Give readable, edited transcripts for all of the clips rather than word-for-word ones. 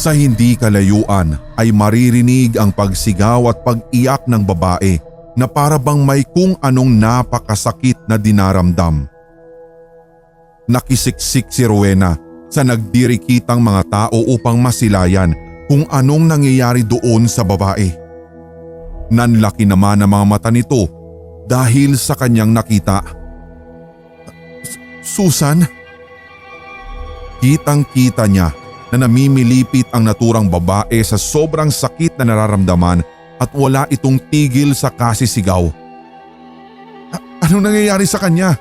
Sa hindi kalayuan ay maririnig ang pagsigaw at pag-iyak ng babae na para bang may kung anong napakasakit na dinaramdam. Nakisiksik si Rowena sa nagdirikitang mga tao upang masilayan kung anong nangyayari doon sa babae. Nanlaki naman ang mga mata nito dahil sa kanyang nakita. Susan? Kitang-kita niya na namimilipit ang naturang babae sa sobrang sakit na nararamdaman at wala itong tigil sa kasisigaw. Anong nangyayari sa kanya?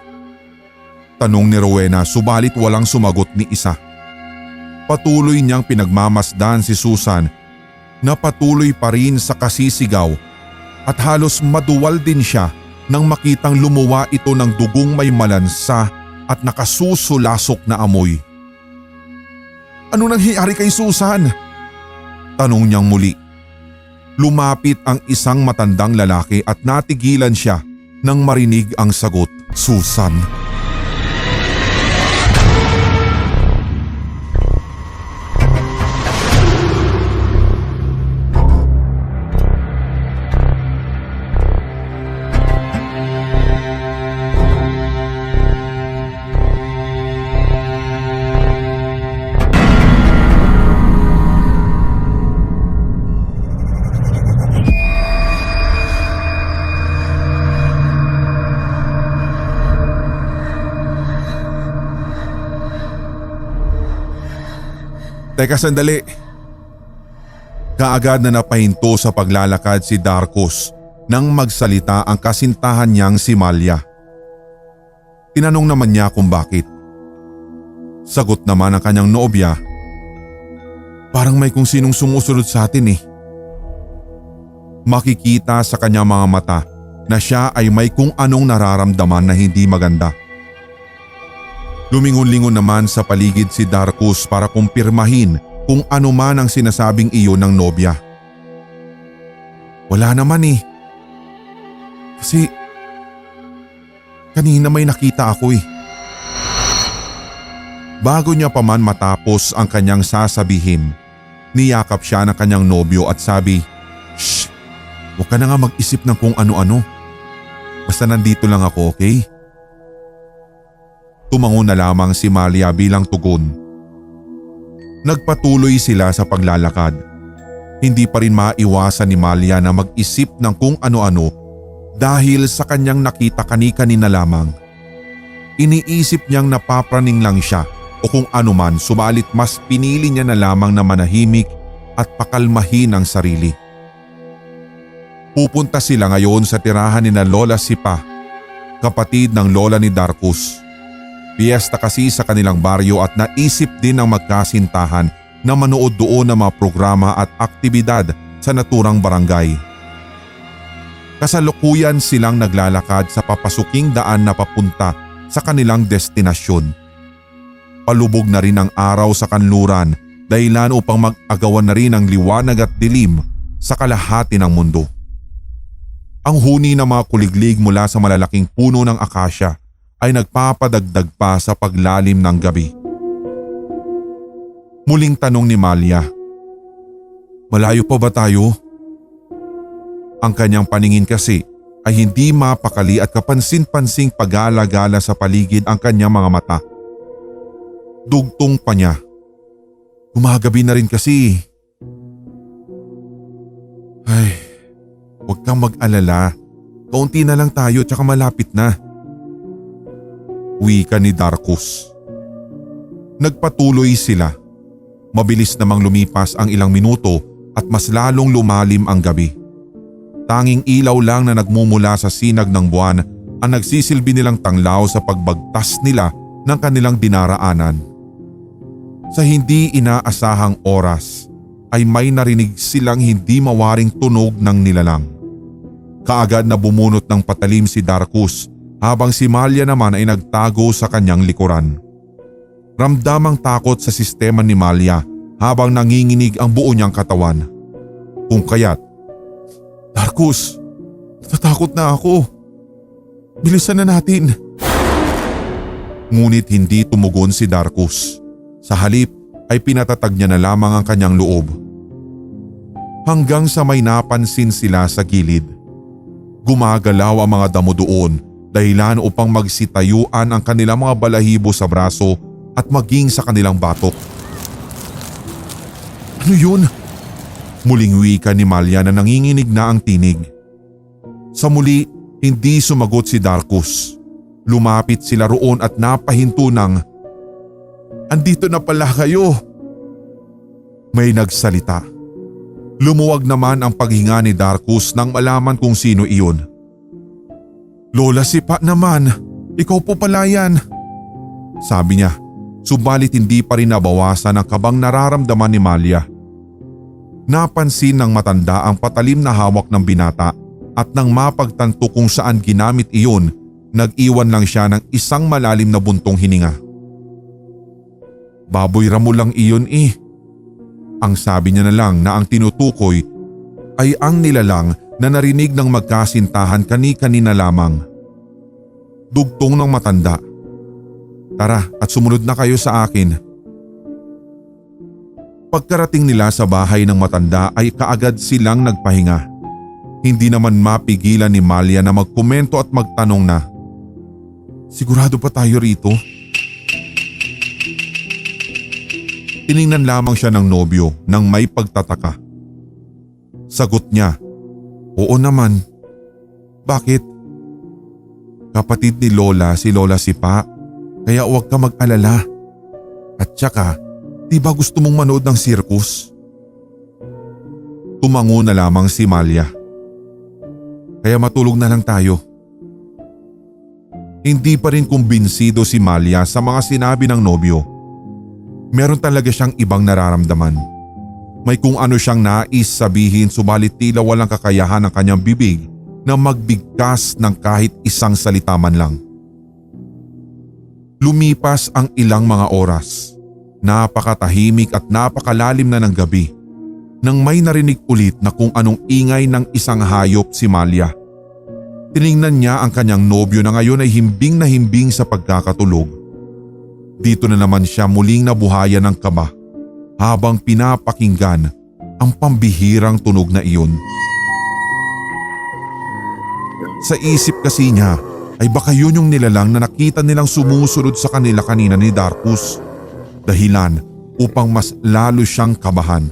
Tanong ni Rowena subalit walang sumagot ni isa. Patuloy niyang pinagmamasdan si Susan na patuloy pa rin sa kasisigaw at halos maduwal din siya nang makitang lumuwa ito ng dugong may malansa at nakasusulasok na amoy. Anong nangyayari kay Susan? Tanong niyang muli. Lumapit ang isang matandang lalaki at natigilan siya nang marinig ang sagot, Susan. Teka sandali. Kaagad na napahinto sa paglalakad si Darkus nang magsalita ang kasintahan niyang si Malia. Tinanong naman niya kung bakit. Sagot naman ang kanyang nobya, parang may kung sinong sumusunod sa atin eh. Makikita sa kanyang mga mata na siya ay may kung anong nararamdaman na hindi maganda. Lumingon-lingon naman sa paligid si Darkus para kumpirmahin kung ano man ang sinasabing iyon ng nobya. Wala naman eh. Kasi kanina may nakita ako eh. Bago niya pa man matapos ang kanyang sasabihin, niyakap siya ng kanyang nobyo at sabi, "Shh! Huwag ka na nga mag-isip ng kung ano-ano. Basta nandito lang ako, okay?" Tumango na lamang si Malia bilang tugon. Nagpatuloy sila sa paglalakad. Hindi pa rin maiwasan ni Malia na mag-isip ng kung ano-ano dahil sa kanyang nakita kani-kanina lamang. Iniisip niyang napapraning lang siya o kung ano man, subalit mas pinili niya na lamang na manahimik at pakalmahin ang sarili. Pupunta sila ngayon sa tirahan ni na Lola Sipa, kapatid ng lola ni Darkus. Piyesta kasi sa kanilang baryo at naisip din ng magkasintahan na manood doon ng mga programa at aktibidad sa naturang barangay. Kasalukuyan silang naglalakad sa papasuking daan na papunta sa kanilang destinasyon. Palubog na rin ang araw sa kanluran, dahilan upang mag-agawan na rin ang liwanag at dilim sa kalahati ng mundo. Ang huni ng mga kuliglig mula sa malalaking puno ng akasya ay nagpapadagdag pa sa paglalim ng gabi. Muling tanong ni Malia, "Malayo pa ba tayo?" Ang kanyang paningin kasi ay hindi mapakali at kapansin-pansing pag-alagala sa paligid ang kanyang mga mata. Dugtong pa niya, "Gumagabi na rin kasi." "Ay, huwag kang mag-alala. Kaunti na lang tayo tsaka malapit na." Wika ni Darkus. Nagpatuloy sila. Mabilis namang lumipas ang ilang minuto at mas lalong lumalim ang gabi. Tanging ilaw lang na nagmumula sa sinag ng buwan ang nagsisilbi nilang tanglaw sa pagbagtas nila ng kanilang dinaraanan. Sa hindi inaasahang oras ay may narinig silang hindi mawaring tunog ng nilalang. Kaagad na bumunot ng patalim si Darkus habang si Malia naman ay nagtago sa kanyang likuran. Ramdamang takot sa sistema ni Malia habang nanginginig ang buo niyang katawan. Kung kaya't, "Darkus, natatakot na ako. Bilisan na natin." Ngunit hindi tumugon si Darkus. Sa halip ay pinatatag niya na lamang ang kanyang loob. Hanggang sa may napansin sila sa gilid. Gumagalaw ang mga damo doon, dahilan upang magsitayuan ang kanilang mga balahibo sa braso at maging sa kanilang batok. Ano yun? Muling wika ni Malia na nanginginig na ang tinig. Sa muli, hindi sumagot si Darkus. Lumapit sila roon at napahinto ng, "Andito na pala kayo." May nagsalita. Lumuwag naman ang paghinga ni Darkus nang malaman kung sino iyon. "Lola Sipa naman, ikaw po pala yan," sabi niya. Subalit hindi pa rin nabawasan ang kabang nararamdaman ni Malia. Napansin ng matanda ang patalim na hawak ng binata at nang mapagtanto kung saan ginamit iyon, nag-iwan lang siya ng isang malalim na buntong hininga. "Baboy ramo lang iyon eh." Ang sabi niya na lang na ang tinutukoy ay ang nilalang na narinig ng magkasintahan kani-kanina lamang. Dugtong ng matanda. "Tara at sumunod na kayo sa akin." Pagkarating nila sa bahay ng matanda ay kaagad silang nagpahinga. Hindi naman mapigilan ni Malia na magkomento at magtanong na, "Sigurado pa tayo rito?" Tiningnan lamang siya ng nobyo nang may pagtataka. Sagot niya, "Oo naman." "Bakit?" "Kapatid ni Lola si Lola Sipa, kaya huwag ka mag-alala. At saka, di ba gusto mong manood ng sirkus?" Tumango na lamang si Malia. "Kaya matulog na lang tayo." Hindi pa rin kumbinsido si Malia sa mga sinabi ng nobyo. Meron talaga siyang ibang nararamdaman. May kung ano siyang nais sabihin subalit tila walang kakayahan ng kanyang bibig na magbigkas ng kahit isang salita man lang. Lumipas ang ilang mga oras. Napakatahimik at napakalalim na ng gabi nang may narinig ulit na kung anong ingay ng isang hayop si Malia. Tiningnan niya ang kanyang nobyo na ngayon ay himbing na himbing sa pagkakatulog. Dito na naman siya muling nabuhayan ng kaba habang pinapakinggan ang pambihirang tunog na iyon. Sa isip kasi niya ay baka yun yung nilalang na nakita nilang sumusunod sa kanila kanina ni Darkus. Dahilan upang mas lalo siyang kabahan.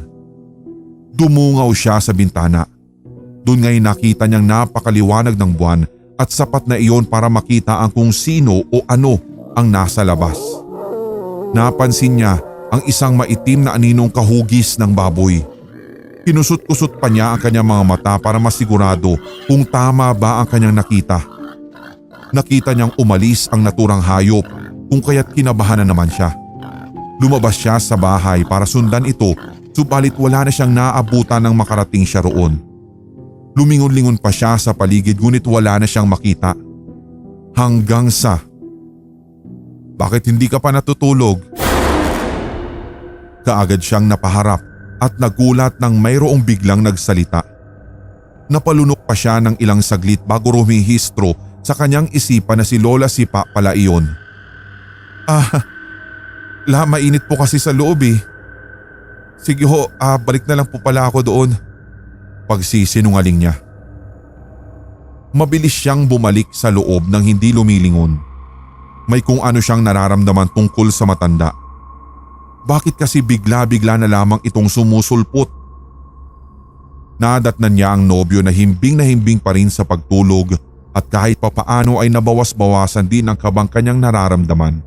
Dumungaw siya sa bintana. Doon nga'y nakita niyang napakaliwanag ng buwan at sapat na iyon para makita ang kung sino o ano ang nasa labas. Napansin niya ang isang maitim na aninong kahugis ng baboy. Kinusot-kusot pa niya ang kanyang mga mata para masigurado kung tama ba ang kanyang nakita. Nakita niyang umalis ang naturang hayop kung kaya't kinabahan na naman siya. Lumabas siya sa bahay para sundan ito subalit wala na siyang naabutan nang makarating siya roon. Lumingon-lingon pa siya sa paligid ngunit wala na siyang makita. Hanggang sa, "Bakit hindi ka pa natutulog?" Kaagad siyang napaharap at nagulat nang mayroong biglang nagsalita. Napalunok pa siya ng ilang saglit bago rumihistro sa kanyang isipan na si Lola Sipa pala iyon. Mainit po kasi sa loob eh. Sige ho, balik na lang po pala ako doon." Pagsisinungaling niya. Mabilis siyang bumalik sa loob nang hindi lumilingon. May kung ano siyang nararamdaman tungkol sa matanda. Bakit kasi bigla-bigla na lamang itong sumusulpot? Nadatnan niya ang nobyo na himbing pa rin sa pagtulog at kahit papaano ay nabawas-bawasan din ang kabang kanyang nararamdaman.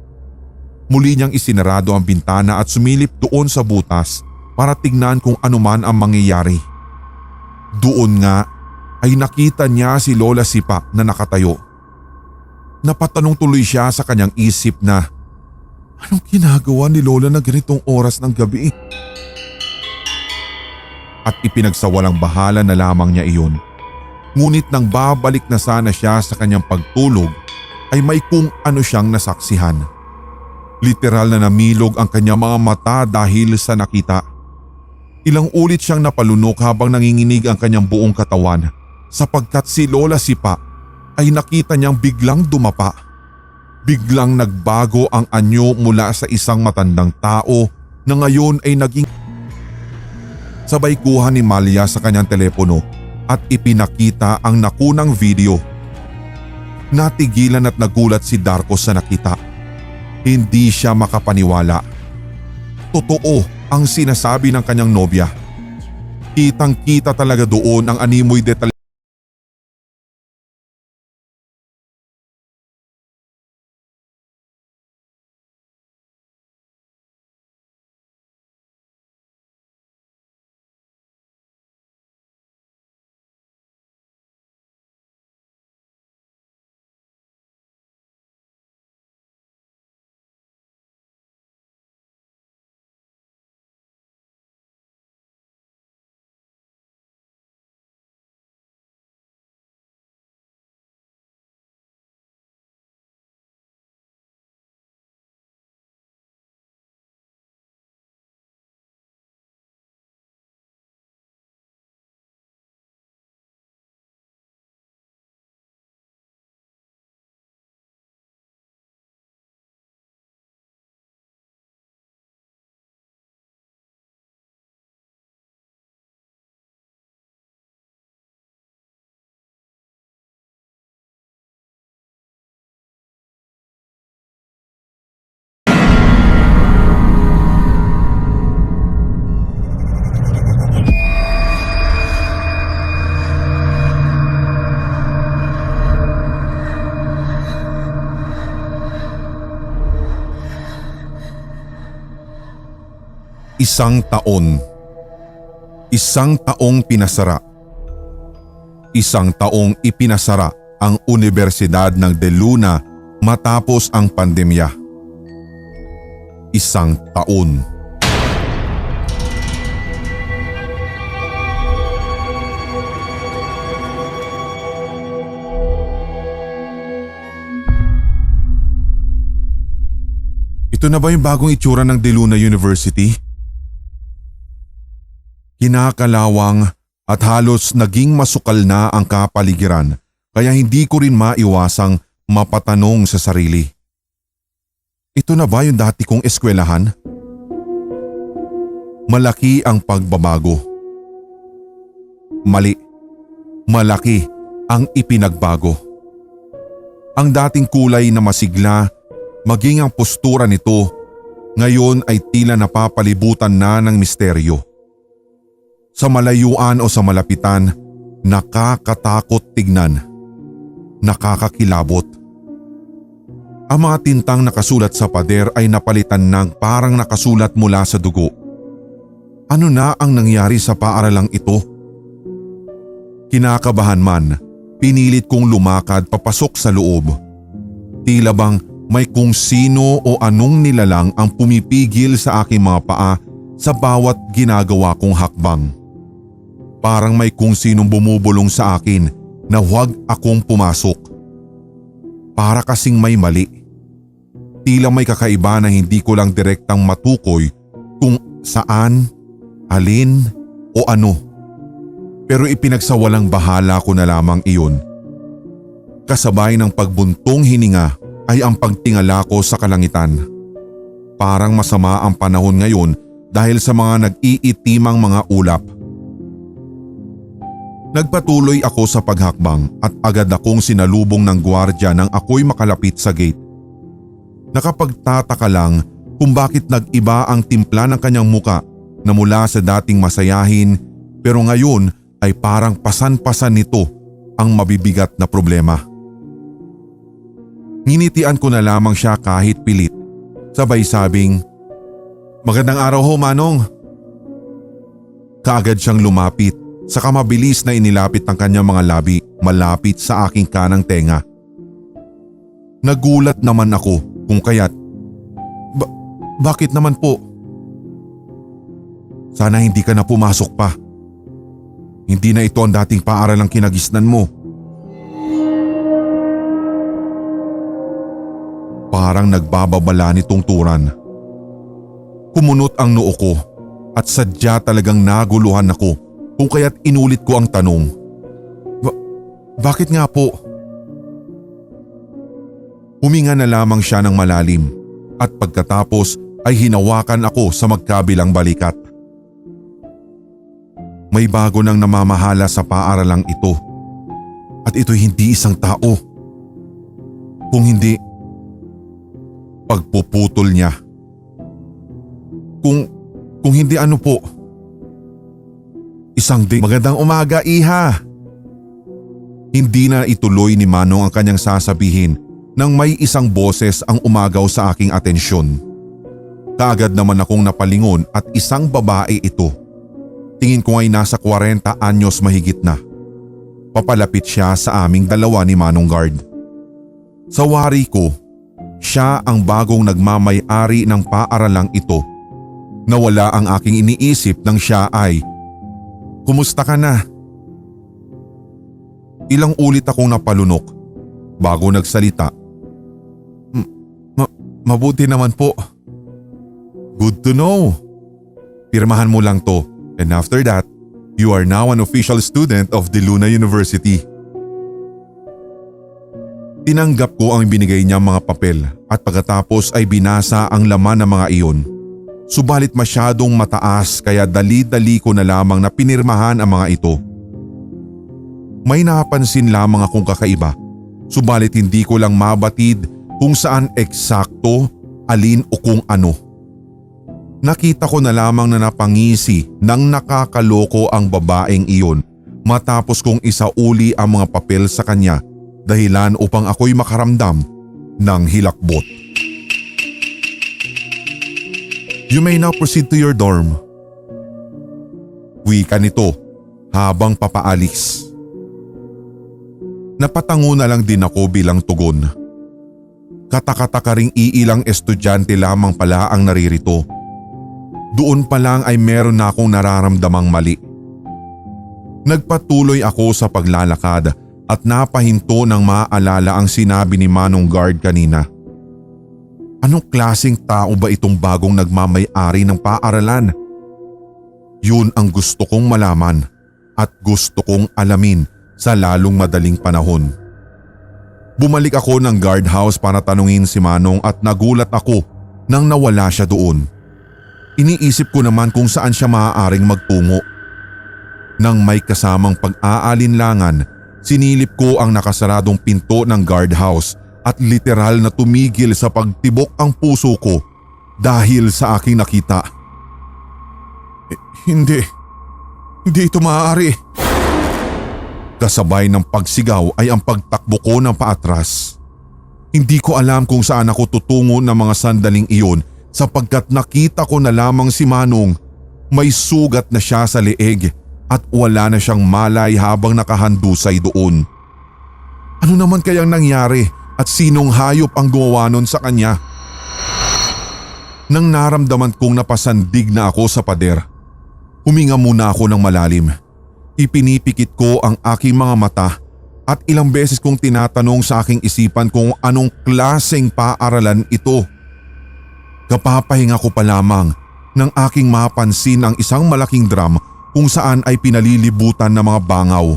Muli niyang isinarado ang bintana at sumilip doon sa butas para tignan kung anuman ang mangyayari. Doon nga ay nakita niya si Lola Sipa na nakatayo. Napatanong tuloy siya sa kanyang isip na, anong ginagawa ni Lola na ganitong oras ng gabi? At ipinagsawalang bahala na lamang niya iyon. Ngunit nang babalik na sana siya sa kanyang pagtulog ay may kung ano siyang nasaksihan. Literal na namilog ang kanyang mga mata dahil sa nakita. Ilang ulit siyang napalunok habang nanginginig ang kanyang buong katawan sapagkat si Lola Sipa ay nakita niyang biglang dumapa. Biglang nagbago ang anyo mula sa isang matandang tao na ngayon ay naging sabay kuha ni Malia sa kanyang telepono at ipinakita ang nakunang video. Natigilan at nagulat si Darko sa nakita. Hindi siya makapaniwala. Totoo ang sinasabi ng kanyang nobya. Kitang-kita talaga doon ang animoy detalye. Isang taon. Isang taong pinasara. Isang taong ipinasara ang Universidad ng De Luna matapos ang pandemya. Isang taon. Ito na ba yung bagong itsura ng De Luna University? Kinakalawang at halos naging masukal na ang kapaligiran kaya hindi ko rin maiwasang mapatanong sa sarili. Ito na ba yung dati kong eskwelahan? Malaki ang pagbabago. Mali. Malaki ang ipinagbago. Ang dating kulay na masigla, maging ang postura nito, ngayon ay tila napapalibutan na ng misteryo. Sa malayuan o sa malapitan, nakakatakot tignan. Nakakakilabot. Ang mga tintang nakasulat sa pader ay napalitan ng parang nakasulat mula sa dugo. Ano na ang nangyari sa paaralang ito? Kinakabahan man, pinilit kong lumakad papasok sa loob. Tila bang may kung sino o anong nilalang ang pumipigil sa aking mga paa sa bawat ginagawa kong hakbang. Parang may kung sinong bumubulong sa akin na huwag akong pumasok. Para kasing may mali. Tila may kakaiba na hindi ko lang direktang matukoy kung saan, alin o ano. Pero ipinagsawalang bahala ko na lamang iyon. Kasabay ng pagbuntong hininga ay ang pagtingala ko sa kalangitan. Parang masama ang panahon ngayon dahil sa mga nag-iitimang mga ulap. Nagpatuloy ako sa paghakbang at agad akong sinalubong ng gwardiya nang ako'y makalapit sa gate. Nakapagtataka lang kung bakit nag-iba ang timpla ng kanyang muka na mula sa dating masayahin pero ngayon ay parang pasan-pasan nito ang mabibigat na problema. Nginitian ko na lamang siya kahit pilit. Sabay sabing, "Magandang araw ho, Manong." Kaagad siyang lumapit. Saka mabilis na inilapit ang kanyang mga labi malapit sa aking kanang tenga. Nagulat naman ako kung kaya't, bakit naman po? Sana hindi ka na pumasok pa. Hindi na ito ang dating paaralang kinagisnan mo. Parang nagbababala nitong turan. Kumunot ang noo ko at sadya talagang naguluhan ako. Kung kaya't inulit ko ang tanong. Bakit nga po? Huminga na lamang siya ng malalim at pagkatapos ay hinawakan ako sa magkabilang balikat. May bago nang namamahala sa paaralang ito at ito'y hindi isang tao. Kung hindi, pagpuputol niya. Kung hindi ano po. Magandang umaga, Iha. Hindi na ituloy ni Manong ang kanyang sasabihin nang may isang boses ang umagaw sa aking atensyon. Kaagad naman akong napalingon at isang babae ito. Tingin ko ay nasa 40 anyos mahigit na. Papalapit siya sa aming dalawa ni Manong Guard. Sa wari ko, siya ang bagong nagmamay-ari ng paaralang ito. Nawala ang aking iniisip nang siya ay, "Kumusta ka na?" Ilang ulit akong napalunok bago nagsalita. Mabuti naman po." "Good to know. Pirmahan mo lang to and after that, you are now an official student of De Luna University." Tinanggap ko ang binigay niyang mga papel at pagkatapos ay binasa ang laman ng mga iyon. Subalit masyadong mataas kaya dali-dali ko na lamang na pinirmahan ang mga ito. May napansin lamang akong kakaiba, subalit hindi ko lang mabatid kung saan eksakto, alin o kung ano. Nakita ko na lamang na napangisi nang nakakaloko ang babaeng iyon matapos kong isauli ang mga papel sa kanya dahilan upang ako'y makaramdam ng hilakbot. "You may now proceed to your dorm." Wika nito habang papaalis. Napatango na lang din ako bilang tugon. Katakataka ring iilang estudyante lamang pala ang naririto. Doon pa lang ay meron na akong nararamdamang mali. Nagpatuloy ako sa paglalakad at napahinto nang maaalala ang sinabi ni Manong Guard kanina. Anong klaseng tao ba itong bagong nagmamay-ari ng paaralan? Yun ang gusto kong malaman at gusto kong alamin sa lalong madaling panahon. Bumalik ako ng guardhouse para tanungin si Manong at nagulat ako nang nawala siya doon. Iniisip ko naman kung saan siya maaaring magtungo. Nang may kasamang pag-aalinlangan, sinilip ko ang nakasaradong pinto ng guardhouse at literal na tumigil sa pagtibok ang puso ko dahil sa aking nakita. Hindi ito maaari. Kasabay ng pagsigaw ay ang pagtakbo ko ng paatras. Hindi ko alam kung saan ako tutungo ng mga sandaling iyon sapagkat nakita ko na lamang si Manong. May sugat na siya sa leeg at wala na siyang malay habang nakahandusay doon. Ano naman kayang nangyari at sinong hayop ang gumawa nun sa kanya? Nang naramdaman kong napasandig na ako sa pader, huminga muna ako ng malalim. Ipinipikit ko ang aking mga mata at ilang beses kong tinatanong sa aking isipan kung anong klaseng paaralan ito. Kapapahinga ko pa lamang nang aking mapansin ang isang malaking drum kung saan ay pinalilibutan ng mga bangaw.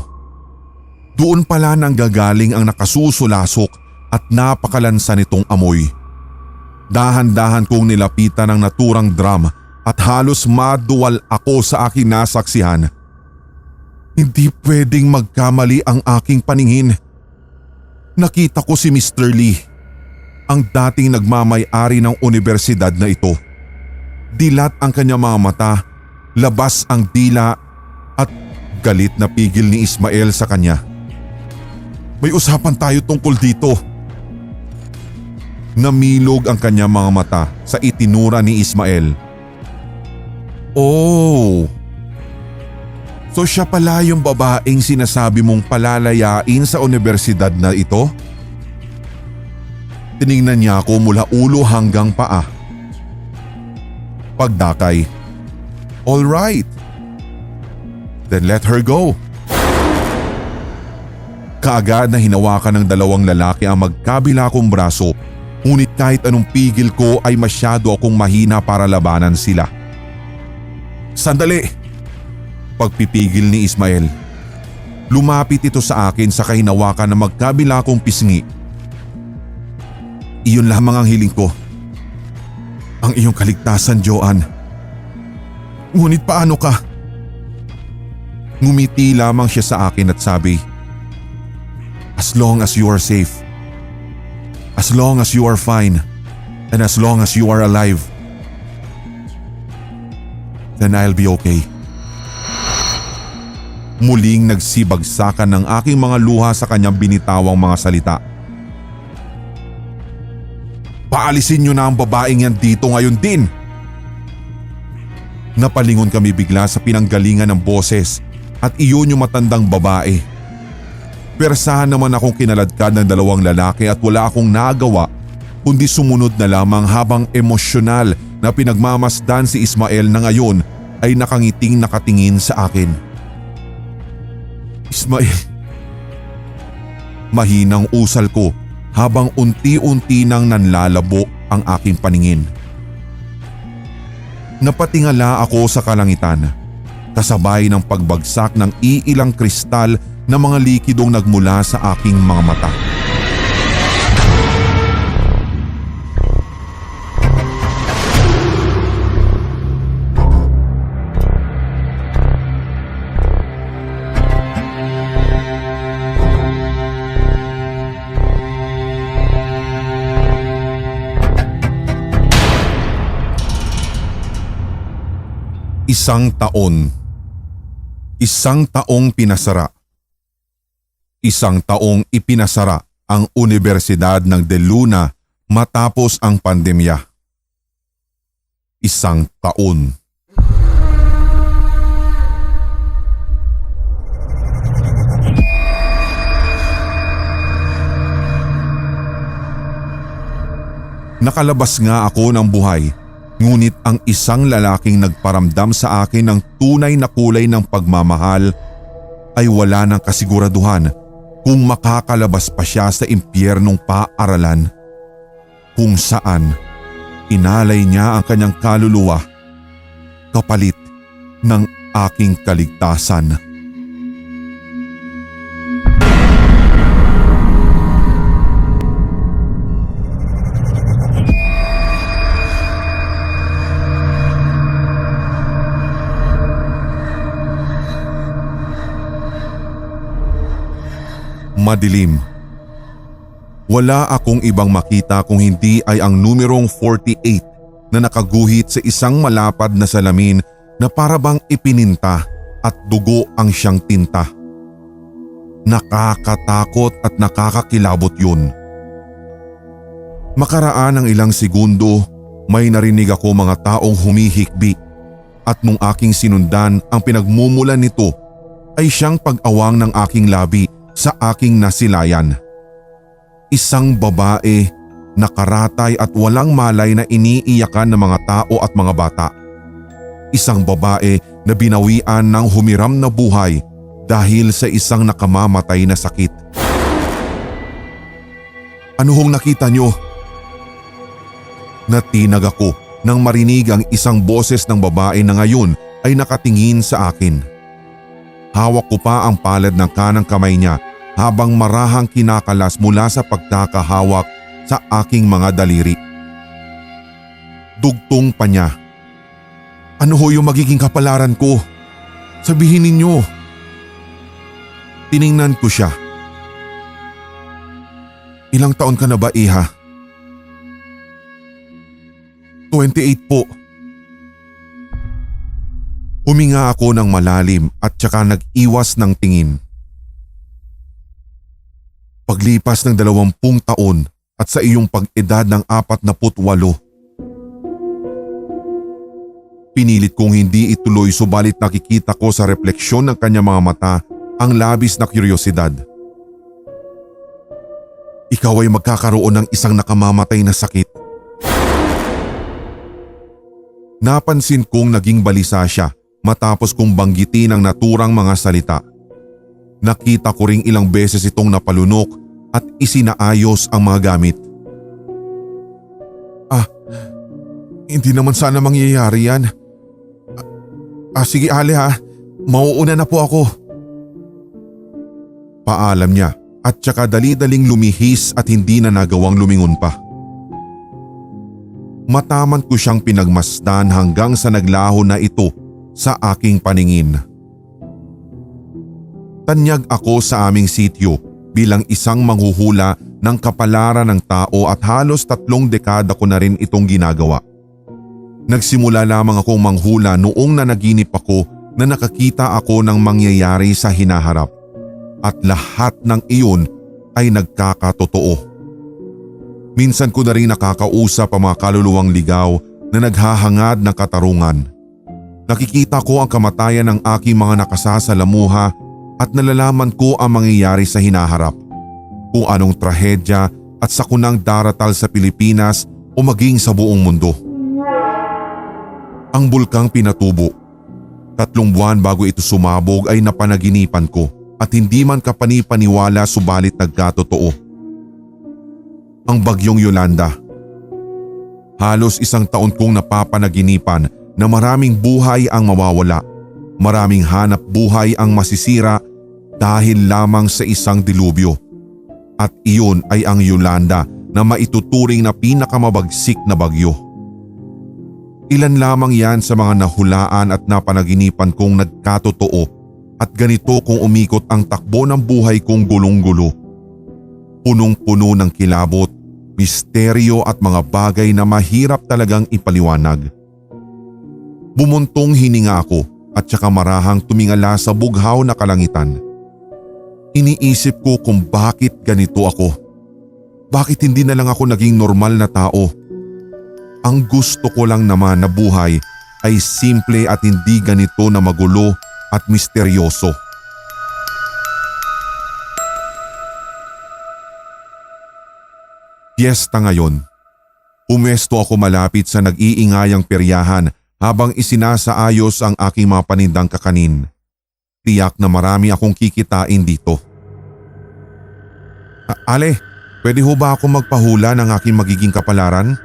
Doon pala nang gagaling ang nakasusulasok at napakalansa nitong amoy. Dahan-dahan kong nilapitan ang naturang drum at halos maduwal ako sa aking nasaksihan. Hindi pwedeng magkamali ang aking paningin. Nakita ko si Mr. Lee, ang dating nagmamay-ari ng universidad na ito. Dilat ang kanyang mga mata, labas ang dila at galit na pigil ni Ismael sa kanya. May usapan tayo tungkol dito. Namilog ang kanyang mga mata sa itinura ni Ismael. Oh, so siya pala yung babaeng sinasabi mong palalayain sa universidad na ito? Tiningnan niya ako mula ulo hanggang paa. Pagdakay. All right. Then let her go. Kaagad na hinawakan ng dalawang lalaki ang magkabila kong braso, ngunit kahit anong pigil ko ay masyado akong mahina para labanan sila. Sandali! Pagpipigil ni Ismael. Lumapit ito sa akin sa kahinawakan ng magkabila kong pisngi. Iyon lamang ang hiling ko. ang iyong kaligtasan, Joanne. Ngunit paano ka? Ngumiti lamang siya sa akin at sabi, as long as you are safe, as long as you are fine, and as long as you are alive, then I'll be okay. Muling nagsibagsakan ng aking mga luha sa kanyang binitawang mga salita. Paalisin niyo na ang babaeng yan dito ngayon din! Napalingon kami bigla sa pinanggalingan ng boses at iyon yung matandang babae. Persahan naman akong kinaladkad ng dalawang lalaki at wala akong nagawa kundi sumunod na lamang habang emosyonal na pinagmamasdan si Ismael na ngayon ay nakangiting nakatingin sa akin. Ismael. Mahinang usal ko habang unti-unti nang nanlalabo ang aking paningin. Napatingala ako sa kalangitan, kasabay ng pagbagsak ng iilang kristal na mga likidong nagmula sa aking mga mata. Isang taon. Isang taong pinasara. Isang taong ipinasara ang Universidad ng De Luna matapos ang pandemya. Isang taon. Nakalabas nga ako ng buhay. Ngunit ang isang lalaking nagparamdam sa akin ng tunay na kulay ng pagmamahal ay wala ng kasiguraduhan kung makakalabas pa siya sa impyernong paaralan kung saan inalay niya ang kanyang kaluluwa kapalit ng aking kaligtasan. Madilim. Wala akong ibang makita kung hindi ay ang numerong 48 na nakaguhit sa isang malapad na salamin na parabang ipininta at dugo ang siyang tinta. Nakakatakot at nakakakilabot yun. Makaraan ng ilang segundo, may narinig ako mga taong humihikbi at nung aking sinundan ang pinagmumulan nito ay siyang pag-awang ng aking labi sa aking nasilayan. Isang babae, nakaratay at walang malay na iniiyakan ng mga tao at mga bata. Isang babae na binawian ng humiram na buhay dahil sa isang nakamamatay na sakit. Ano hong nakita niyo? Natinag ako nang marinig ang isang boses ng babae na ngayon ay nakatingin sa akin. Hawak ko pa ang palad ng kanang kamay niya habang marahang kinakalas mula sa pagkakahawak sa aking mga daliri. Dugtong pa niya. Ano ho yung magiging kapalaran ko? Sabihin ninyo. Tiningnan ko siya. Ilang taon ka na ba, iha? 28 po. Huminga ako ng malalim at saka nag-iwas ng tingin. Paglipas ng 20 taon at sa iyong pag-edad ng 48, pinilit kong hindi ituloy subalit nakikita ko sa refleksyon ng kanyang mga mata ang labis na kuryosidad. Ikaw ay magkakaroon ng isang nakamamatay na sakit. Napansin kong naging balisa siya matapos kong banggitin ang naturang mga salita. Nakita ko ring ilang beses itong napalunok at isinaayos ang mga gamit. Hindi naman sana mangyayari yan. Sige Ale ha, mauuna na po ako. Paalam niya at saka dali-daling lumihis at hindi na nagawang lumingon pa. Mataman ko siyang pinagmasdan hanggang sa naglaho na ito sa aking paningin. Tanyag ako sa aming sityo bilang isang manghuhula ng kapalaran ng tao at halos 3 dekada ko na rin itong ginagawa. Nagsimula lamang akong manghula noong nanaginip ako na nakakita ako ng mangyayari sa hinaharap at lahat ng iyon ay nagkakatotoo. Minsan ko na rin nakakausap ang mga kaluluwang ligaw na naghahangad ng katarungan. Nakikita ko ang kamatayan ng aking mga nakasasalamuha at nalalaman ko ang mangyayari sa hinaharap. Kung anong trahedya at sakunang daratal sa Pilipinas o maging sa buong mundo. Ang bulkang Pinatubo. 3 buwan bago ito sumabog ay napanaginipan ko at hindi man kapani-paniwala subalit nagkatotoo. Ang bagyong Yolanda. Halos 1 taon kong napapanaginipan na maraming buhay ang mawawala, maraming hanap buhay ang masisira dahil lamang sa isang dilubyo. At iyon ay ang Yolanda na maituturing na pinakamabagsik na bagyo. Ilan lamang yan sa mga nahulaan at napanaginipan kong nagkatotoo at ganito kung umikot ang takbo ng buhay kong gulong-gulo. Punong-puno ng kilabot, misteryo at mga bagay na mahirap talagang ipaliwanag. Bumuntong hininga ako at saka marahang tumingala sa bughaw na kalangitan. Iniisip ko kung bakit ganito ako. Bakit hindi na lang ako naging normal na tao? Ang gusto ko lang naman na buhay ay simple at hindi ganito na magulo at misteryoso. Piyesta ngayon. Pumesto ako malapit sa nag-iingayang peryahan habang isinasaayos ang aking mga panindang kakanin. Tiyak na marami akong kikitain dito. Ale, pwede ho ba ako magpahula ng aking magiging kapalaran?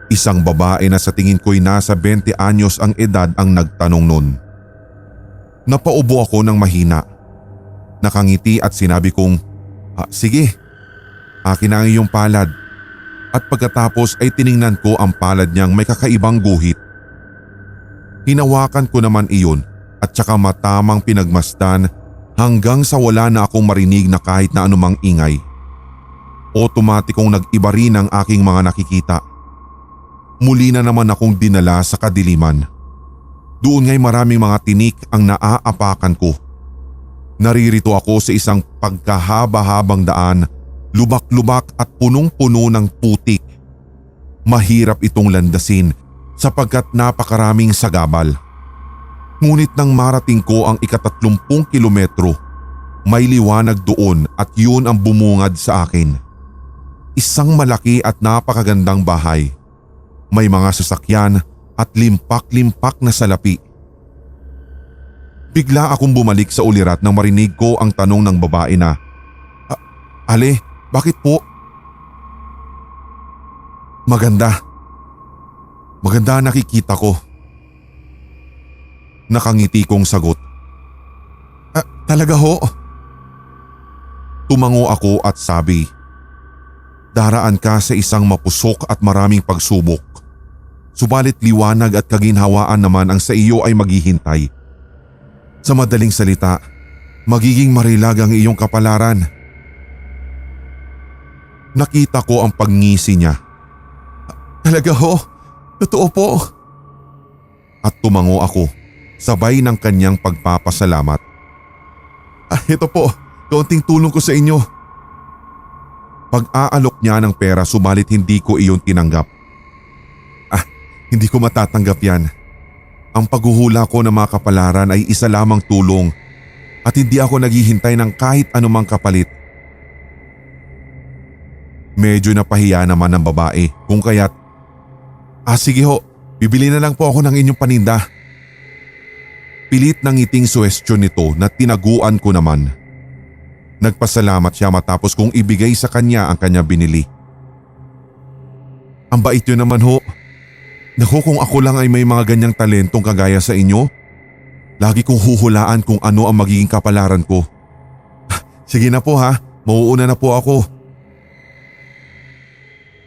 Isang babae na sa tingin ko'y nasa 20 anyos ang edad ang nagtanong nun. Napaubo ako ng mahina. Nakangiti at sinabi kong, sige, akin na ang iyong palad. At pagkatapos ay tiningnan ko ang palad niyang may kakaibang guhit. Hinawakan ko naman iyon at saka matamang pinagmasdan hanggang sa wala na akong marinig na kahit na anumang ingay. Otomatikong nag-iba rin ang aking mga nakikita. Muli na naman akong dinala sa kadiliman. Doon nga'y maraming mga tinik ang naaapakan ko. Naririto ako sa isang pagkahaba-habang daan, lubak-lubak at punong-puno ng putik. Mahirap itong landasin sapagkat napakaraming sagabal. Ngunit nang marating ko ang 30 kilometro, may liwanag doon at yun ang bumungad sa akin. Isang malaki at napakagandang bahay. May mga sasakyan at limpak-limpak na salapi. Bigla akong bumalik sa ulirat nang marinig ko ang tanong ng babae na, Ale, bakit po? Maganda. Maganda nakikita ko. Nakangiti kong sagot. Talaga ho? Tumango ako at sabi, daraan ka sa isang mapusok at maraming pagsubok. Subalit liwanag at kaginhawaan naman ang sa iyo ay maghihintay. Sa madaling salita, magiging marilag ang iyong kapalaran. Nakita ko ang pagngisi niya. Talaga ho? Totoo po? At tumango ako, sabay ng kanyang pagpapasalamat. Ito po, kaunting tulong ko sa inyo. Pag-aalok niya ng pera subalit hindi ko iyon tinanggap. Hindi ko matatanggap yan. Ang paghuhula ko ng mga kapalaran ay isa lamang tulong at hindi ako naghihintay ng kahit anumang kapalit. Medyo napahiya naman ng babae kung kaya't, sige ho, bibili na lang po ako ng inyong paninda. Pilit ng ngiting suwestyon nito na tinaguan ko naman. Nagpasalamat siya matapos kong ibigay sa kanya ang kanya binili. Ang bait yun naman ho. Naku, kung ako lang ay may mga ganyang talentong kagaya sa inyo, lagi kong huhulaan kung ano ang magiging kapalaran ko. Sige na po ha, mauuna na po ako.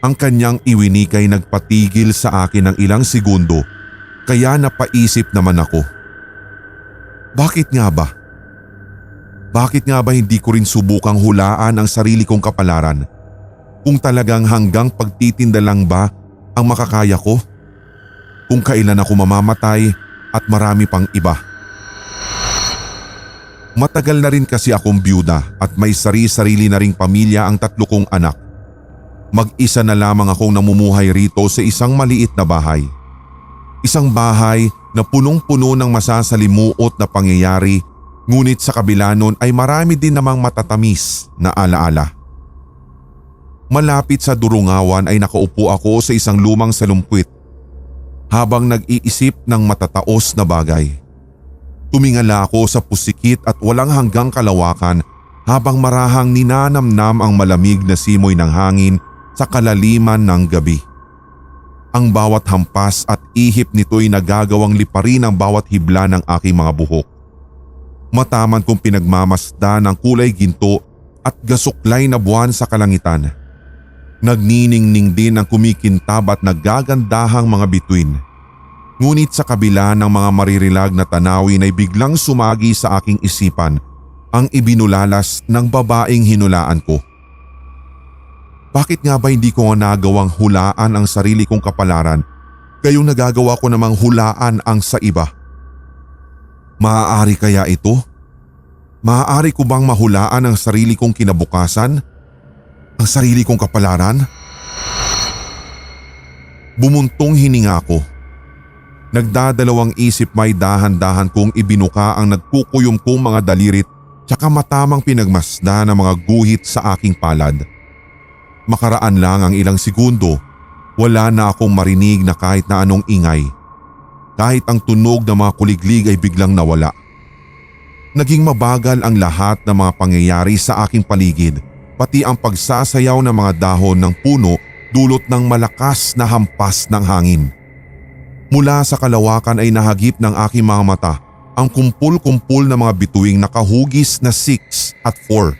Ang kanyang iwinig ay nagpatigil sa akin ng ilang segundo kaya napaisip naman ako. Bakit nga ba? Bakit nga ba hindi ko rin subukang hulaan ang sarili kong kapalaran? Kung talagang hanggang pagtitinda lang ba ang makakaya ko? Kung kailan ako mamamatay at marami pang iba. Matagal na rin kasi akong byuda at may sarili-sarili na ring pamilya ang 3 kong anak. Mag-isa na lamang akong namumuhay rito sa isang maliit na bahay. Isang bahay na punong-puno ng masasalimuot na pangyayari, ngunit sa kabila nun ay marami din namang matatamis na alaala. Malapit sa durungawan ay nakaupo ako sa isang lumang salumpwit habang nag-iisip ng matataos na bagay. Tumingala ako sa pusikit at walang hanggang kalawakan habang marahang ninanamnam ang malamig na simoy ng hangin sa kalaliman ng gabi. Ang bawat hampas at ihip nito'y nagagawang liparin ang bawat hibla ng aking mga buhok. Mataman kong pinagmamasdan ang kulay ginto at gasuklay na buwan sa kalangitan. Nagniningning din ang kumikintab at naggagandahang mga bituin. Ngunit sa kabila ng mga maririlag na tanawin ay biglang sumagi sa aking isipan ang ibinulalas ng babaeng hinulaan ko. Bakit nga ba hindi ko nagawang hulaan ang sarili kong kapalaran gayong nagagawa ko namang hulaan ang sa iba? Maaari kaya ito? Maaari ko bang mahulaan ang sarili kong kinabukasan? Ang sarili kong kapalaran? Bumuntong hininga ko. Nagdadalawang isip may dahan-dahan kong ibinuka ang nagkukuyom kong mga dalirit tsaka matamang pinagmasda ng mga guhit sa aking palad. Makaraan lang ang ilang segundo, wala na akong marinig na kahit na anong ingay. Kahit ang tunog ng mga kuliglig ay biglang nawala. Naging mabagal ang lahat ng mga pangyayari sa aking paligid, pati ang pagsasayaw ng mga dahon ng puno dulot ng malakas na hampas ng hangin. Mula sa kalawakan ay nahagip ng aking mga mata ang kumpul-kumpul na mga bituing nakahugis na 6 at 4.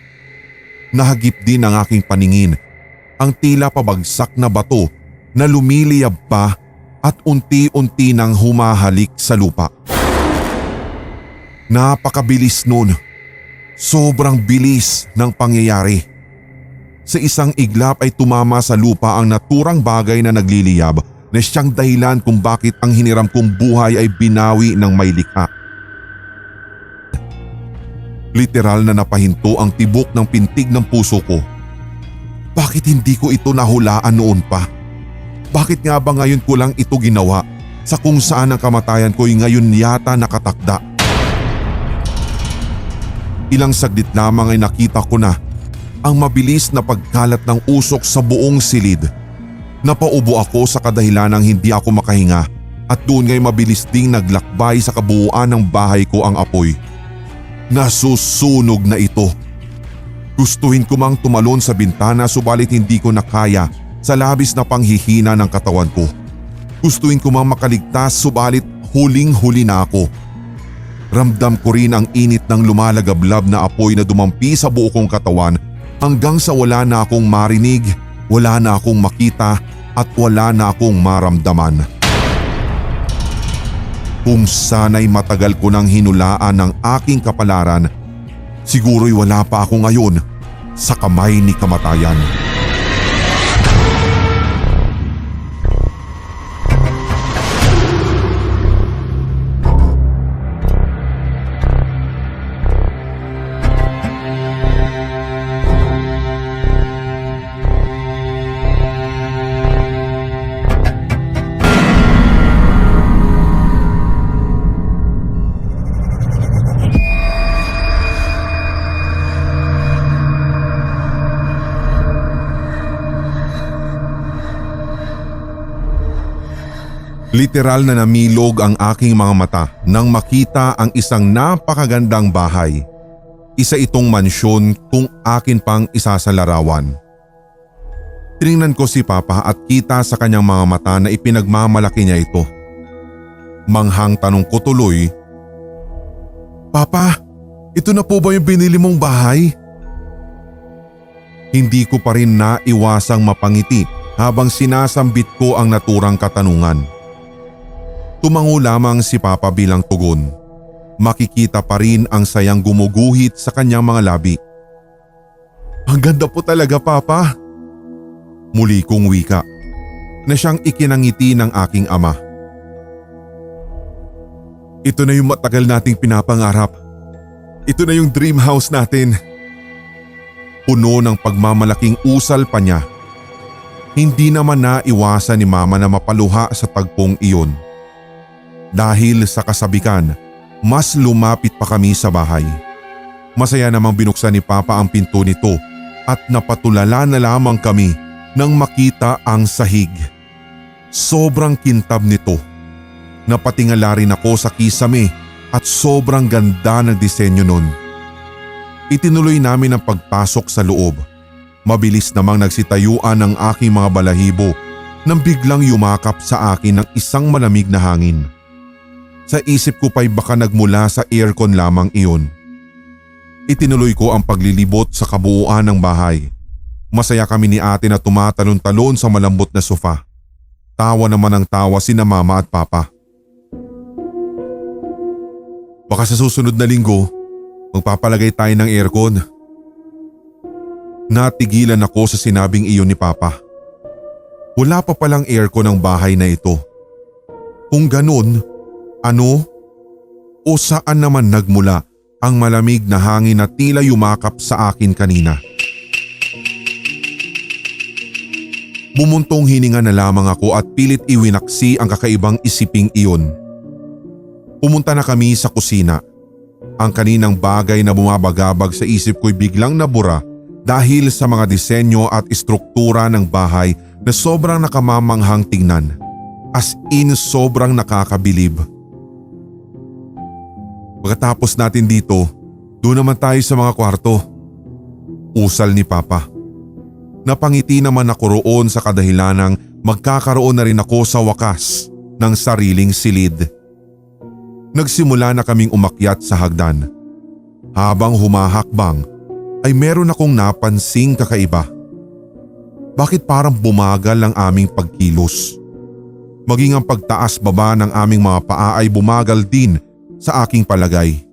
Nahagip din ang aking paningin ang tila pabagsak na bato na lumiliyab pa at unti-unti nang humahalik sa lupa. Napakabilis nun. Sobrang bilis ng pangyayari. Sa isang iglap ay tumama sa lupa ang naturang bagay na nagliliyab na siyang dahilan kung bakit ang hiniram kong buhay ay binawi ng may likha. Literal na napahinto ang tibok ng pintig ng puso ko. Bakit hindi ko ito nahulaan noon pa? Bakit nga ba ngayon ko lang ito ginawa sa kung saan ang kamatayan ko'y ngayon yata nakatakda? Ilang saglit lamang ay nakita ko na ang mabilis na pagkalat ng usok sa buong silid. Napaubo ako sa kadahilan ng hindi ako makahinga at doon ngay mabilis ding naglakbay sa kabuuan ng bahay ko ang apoy. Nasusunog na ito. Gustuhin ko mang tumalon sa bintana subalit hindi ko nakaya sa labis na panghihina ng katawan ko. Gustuhin ko mang makaligtas subalit huling-huli na ako. Ramdam ko rin ang init ng lumalagablab na apoy na dumampi sa buo kong katawan hanggang sa wala na akong marinig, wala na akong makita at wala na akong maramdaman. Kung sana'y matagal ko nang hinulaan ng aking kapalaran, siguro'y wala pa ako ngayon sa kamay ni kamatayan. Literal na namilog ang aking mga mata nang makita ang isang napakagandang bahay. Isa itong mansyon kung akin pang isasalarawan. Tiningnan ko si Papa at kita sa kanyang mga mata na ipinagmamalaki niya ito. Manghang tanong ko tuloy, "Papa, ito na po ba yung binili mong bahay?" Hindi ko pa rin naiwasang mapangiti habang sinasambit ko ang naturang katanungan. Tumango lamang si Papa bilang tugon. Makikita pa rin ang sayang gumuguhit sa kanyang mga labi. Ang ganda po talaga, Papa. Muli kong wika na siyang ikinangiti ng aking ama. Ito na yung matagal nating pinapangarap. Ito na yung dream house natin. Puno ng pagmamalaking usal pa niya. Hindi naman naiwasan ni Mama na mapaluha sa tagpong iyon. Dahil sa kasabikan, mas lumapit pa kami sa bahay. Masaya namang binuksan ni Papa ang pinto nito at napatulala na lamang kami nang makita ang sahig. Sobrang kintab nito. Napatingala rin ako sa kisame at sobrang ganda ng disenyo nun. Itinuloy namin ang pagpasok sa loob. Mabilis namang nagsitayuan ang aking mga balahibo nang biglang yumakap sa akin ng isang malamig na hangin. Sa isip ko pa'y baka nagmula sa aircon lamang iyon. Itinuloy ko ang paglilibot sa kabuuan ng bahay. Masaya kami ni ate na tumatalon-talon sa malambot na sofa. Tawa naman ang tawa sina Mama at Papa. Baka sa susunod na linggo, magpapalagay tayo ng aircon. Natigilan ako sa sinabing iyon ni Papa. Wala pa palang aircon ang bahay na ito. Kung ganun, ano o saan naman nagmula ang malamig na hangin na tila yumakap sa akin kanina? Bumuntong hininga na lamang ako at pilit iwinaksi ang kakaibang isiping iyon. Pumunta na kami sa kusina. Ang kaninang bagay na bumabagabag sa isip ko'y biglang nabura dahil sa mga disenyo at istruktura ng bahay na sobrang nakamamanghang tingnan. As in sobrang nakakabilib. Pagkatapos natin dito, doon naman tayo sa mga kwarto. Usal ni Papa. Napangiti naman ako roon sa kadahilanang magkakaroon na rin ako sa wakas ng sariling silid. Nagsimula na kaming umakyat sa hagdan. Habang humahakbang ay meron akong napansing kakaiba. Bakit parang bumagal ang aming pagkilos? Maging ang pagtaas baba ng aming mga paa ay bumagal din sa aking palagay.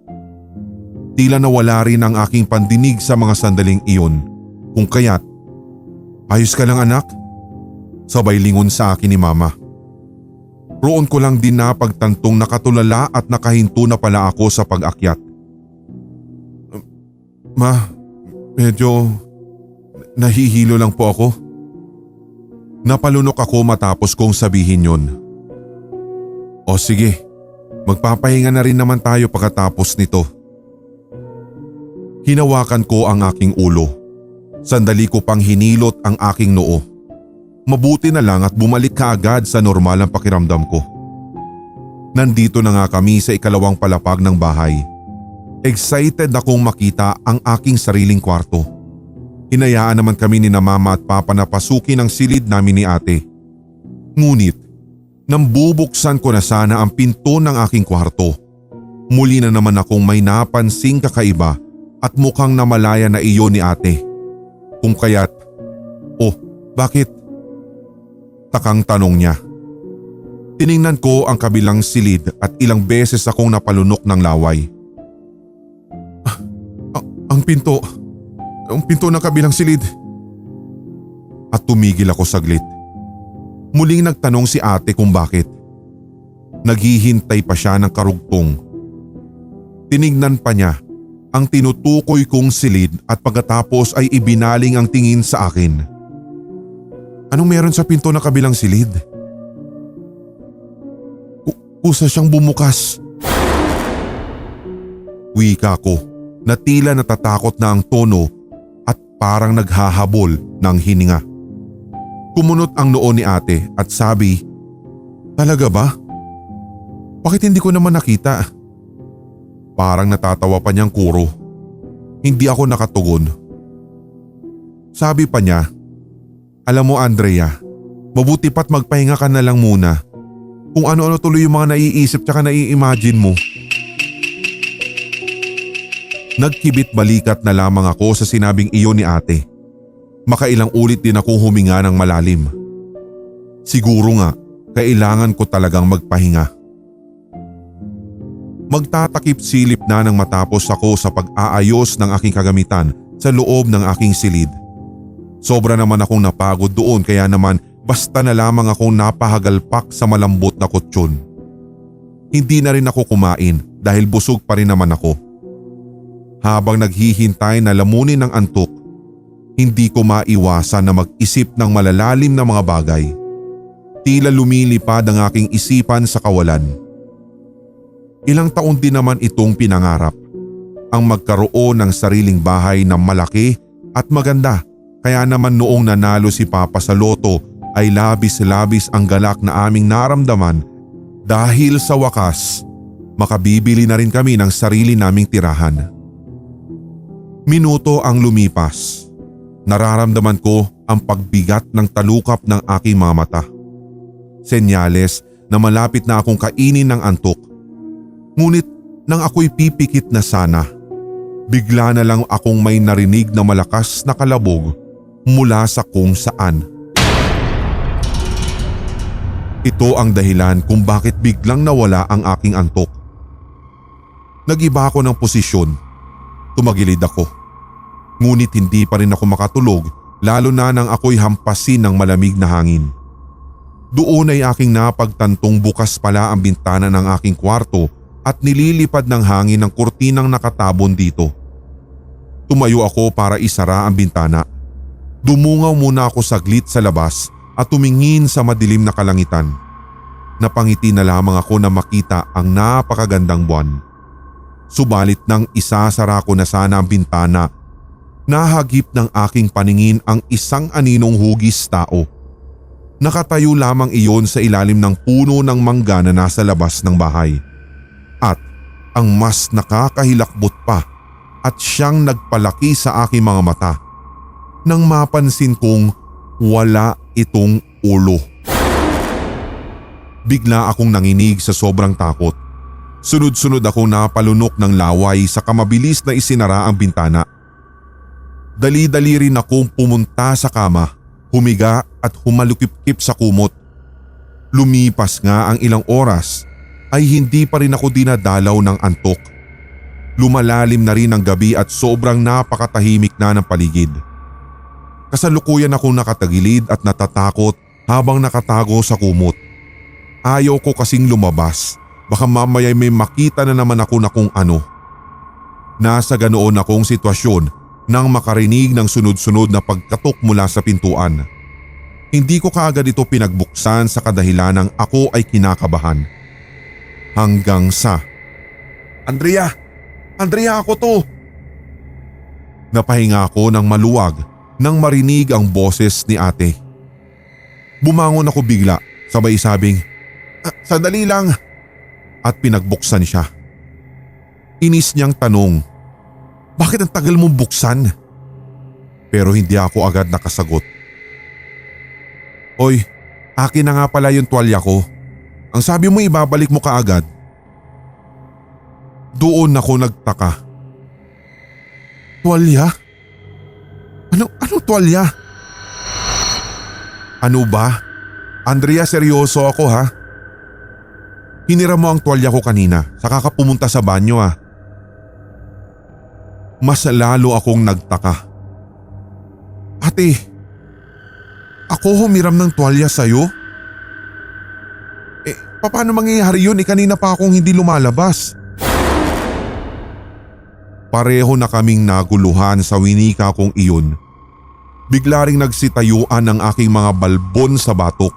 Tila nawala rin ang aking pandinig sa mga sandaling iyon. Kung kaya't, ayos ka lang anak? Sabay lingon sa akin ni Mama. Roon ko lang din napagtantong nakatulala at nakahinto na pala ako sa pag-akyat. Ma, medyo nahihilo lang po ako. Napalunok ako matapos kong sabihin yon. O sige, magpapahinga na rin naman tayo pagkatapos nito. Hinawakan ko ang aking ulo. Sandali ko pang hinilot ang aking noo. Mabuti na lang at bumalik kaagad sa normal ang pakiramdam ko. Nandito na nga kami sa ikalawang palapag ng bahay. Excited akong makita ang aking sariling kwarto. Hinayaan naman kami ni na Mama at Papa na pasukin ang silid namin ni ate. Ngunit, nang bubuksan ko na sana ang pinto ng aking kwarto, muli na naman akong may napansing kakaiba at mukhang namalaya na iyon ni ate. Kung kaya't, oh, bakit? Takang tanong niya. Tiningnan ko ang kabilang silid at ilang beses akong napalunok ng laway. Ang pinto ng kabilang silid. At tumigil ako saglit. Muling nagtanong si ate kung bakit. Naghihintay pa siya ng karugtong. Tinignan pa niya ang tinutukoy kong silid at pagkatapos ay ibinaling ang tingin sa akin. Anong meron sa pinto ng kabilang silid? Kusa siyang bumukas. Wika ko na tila natatakot na ang tono at parang naghahabol ng hininga. Kumunot ang noo ni ate at sabi, "Talaga ba? Bakit hindi ko naman nakita?" Parang natatawa pa niyang kuro. Hindi ako nakatugon. Sabi pa niya, "Alam mo Andrea, mabuti pa't magpahinga ka na lang muna. Kung ano-ano tuloy yung mga naiisip tsaka nai-imagine mo." Nagkibit balikat na lamang ako sa sinabing iyon ni ate. Makailang ulit din akong huminga ng malalim. Siguro nga, kailangan ko talagang magpahinga. Magtatakip silip na nang matapos ako sa pag-aayos ng aking kagamitan sa loob ng aking silid. Sobra naman akong napagod doon kaya naman basta na lamang akong napahagalpak sa malambot na kutsyon. Hindi na rin ako kumain dahil busog pa rin naman ako. Habang naghihintay na lamunin ng antok, hindi ko maiwasan na mag-isip ng malalalim na mga bagay. Tila lumilipad ang aking isipan sa kawalan. Ilang taon din naman itong pinangarap, ang magkaroon ng sariling bahay na malaki at maganda. Kaya naman noong nanalo si Papa sa loto ay labis-labis ang galak na aming naramdaman dahil sa wakas makabibili na rin kami ng sarili naming tirahan. Minuto ang lumipas. Nararamdaman ko ang pagbigat ng talukap ng aking mga mata. Senyales na malapit na akong kainin ng antok. Ngunit nang ako'y pipikit na sana, bigla na lang akong may narinig na malakas na kalabog mula sa kung saan. Ito ang dahilan kung bakit biglang nawala ang aking antok. Nag-iba ako ng posisyon. Tumagilid ako. Ngunit hindi pa rin ako makatulog lalo na nang ako'y hampasin ng malamig na hangin. Doon ay aking napagtantong bukas pala ang bintana ng aking kwarto at nililipad ng hangin ng kurtinang nakatabon dito. Tumayo ako para isara ang bintana. Dumungaw muna ako saglit sa labas at tumingin sa madilim na kalangitan. Napangiti na lamang ako na makita ang napakagandang buwan. Subalit nang isasara ko na sana ang bintana, nahagip ng aking paningin ang isang aninong hugis tao. Nakatayo lamang iyon sa ilalim ng puno ng mangga na nasa labas ng bahay. At ang mas nakakahilakbot pa at siyang nagpalaki sa aking mga mata nang mapansin kong wala itong ulo. Bigla akong nanginig sa sobrang takot. Sunod-sunod akong napalunok ng laway sa kamabilis na isinara ang bintana. Dali-dali rin akong pumunta sa kama, humiga at humalukip-kip sa kumot. Lumipas nga ang ilang oras ay hindi pa rin ako dinadalaw ng antok. Lumalalim na rin ang gabi at sobrang napakatahimik na ng paligid. Kasalukuyan akong nakatagilid at natatakot habang nakatago sa kumot. Ayaw ko kasing lumabas, baka mamaya may makita na naman ako na kung ano. Nasa ganoon akong sitwasyon nang makarinig ng sunod-sunod na pagkatok mula sa pintuan. Hindi ko kaagad ito pinagbuksan sa kadahilan ng ako ay kinakabahan. Hanggang sa, Andrea! Andrea, ako to! Napahinga ako ng maluwag nang marinig ang boses ni ate. Bumangon ako bigla, sabay sabing, sandali lang! At pinagbuksan siya. Inis niyang tanong, bakit ang tagal mong buksan? Pero hindi ako agad nakasagot. Oy, akin na nga pala yung tuwalya ko. Ang sabi mo ibabalik mo kaagad. Doon ako nagtaka. Tuwalya? Anong tuwalya? Ano ba? Andrea, seryoso ako ha? Hinira mo ang tuwalya ko kanina, saka ka pumunta sa banyo ha. Mas lalo akong nagtaka. Ate, ako humiram ng tuwalya sa'yo? Paano mangyayari yun? Kanina pa akong hindi lumalabas. Pareho na kaming naguluhan sa winika kong iyon. Bigla ring nagsitayuan ang aking mga balbon sa batok.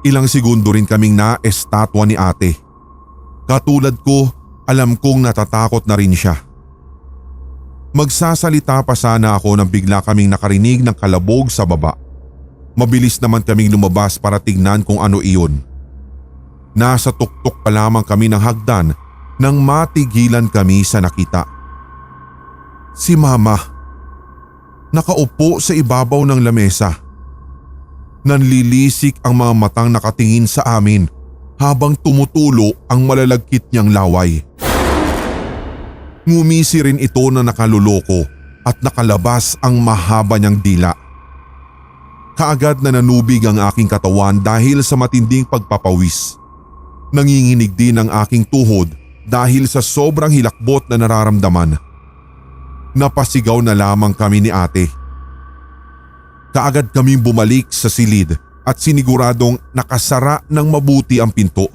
Ilang segundo rin kaming na-estatwa ni ate. Katulad ko, alam kong natatakot na rin siya. Magsasalita pa sana ako nang bigla kaming nakarinig ng kalabog sa baba. Mabilis naman kaming lumabas para tignan kung ano iyon. Nasa tuktok pa lamang kami ng hagdan nang matigilan kami sa nakita. Si Mama. Nakaupo sa ibabaw ng lamesa. Nanlilisik ang mga matang nakatingin sa amin habang tumutulo ang malalagkit niyang laway. Ngumisi rin ito na nakaluloko at nakalabas ang mahaba niyang dila. Kaagad na nanubig ang aking katawan dahil sa matinding pagpapawis. Nanginginig din ang aking tuhod dahil sa sobrang hilakbot na nararamdaman. Napasigaw na lamang kami ni ate. Kaagad kaming bumalik sa silid at siniguradong nakasara ng mabuti ang pinto.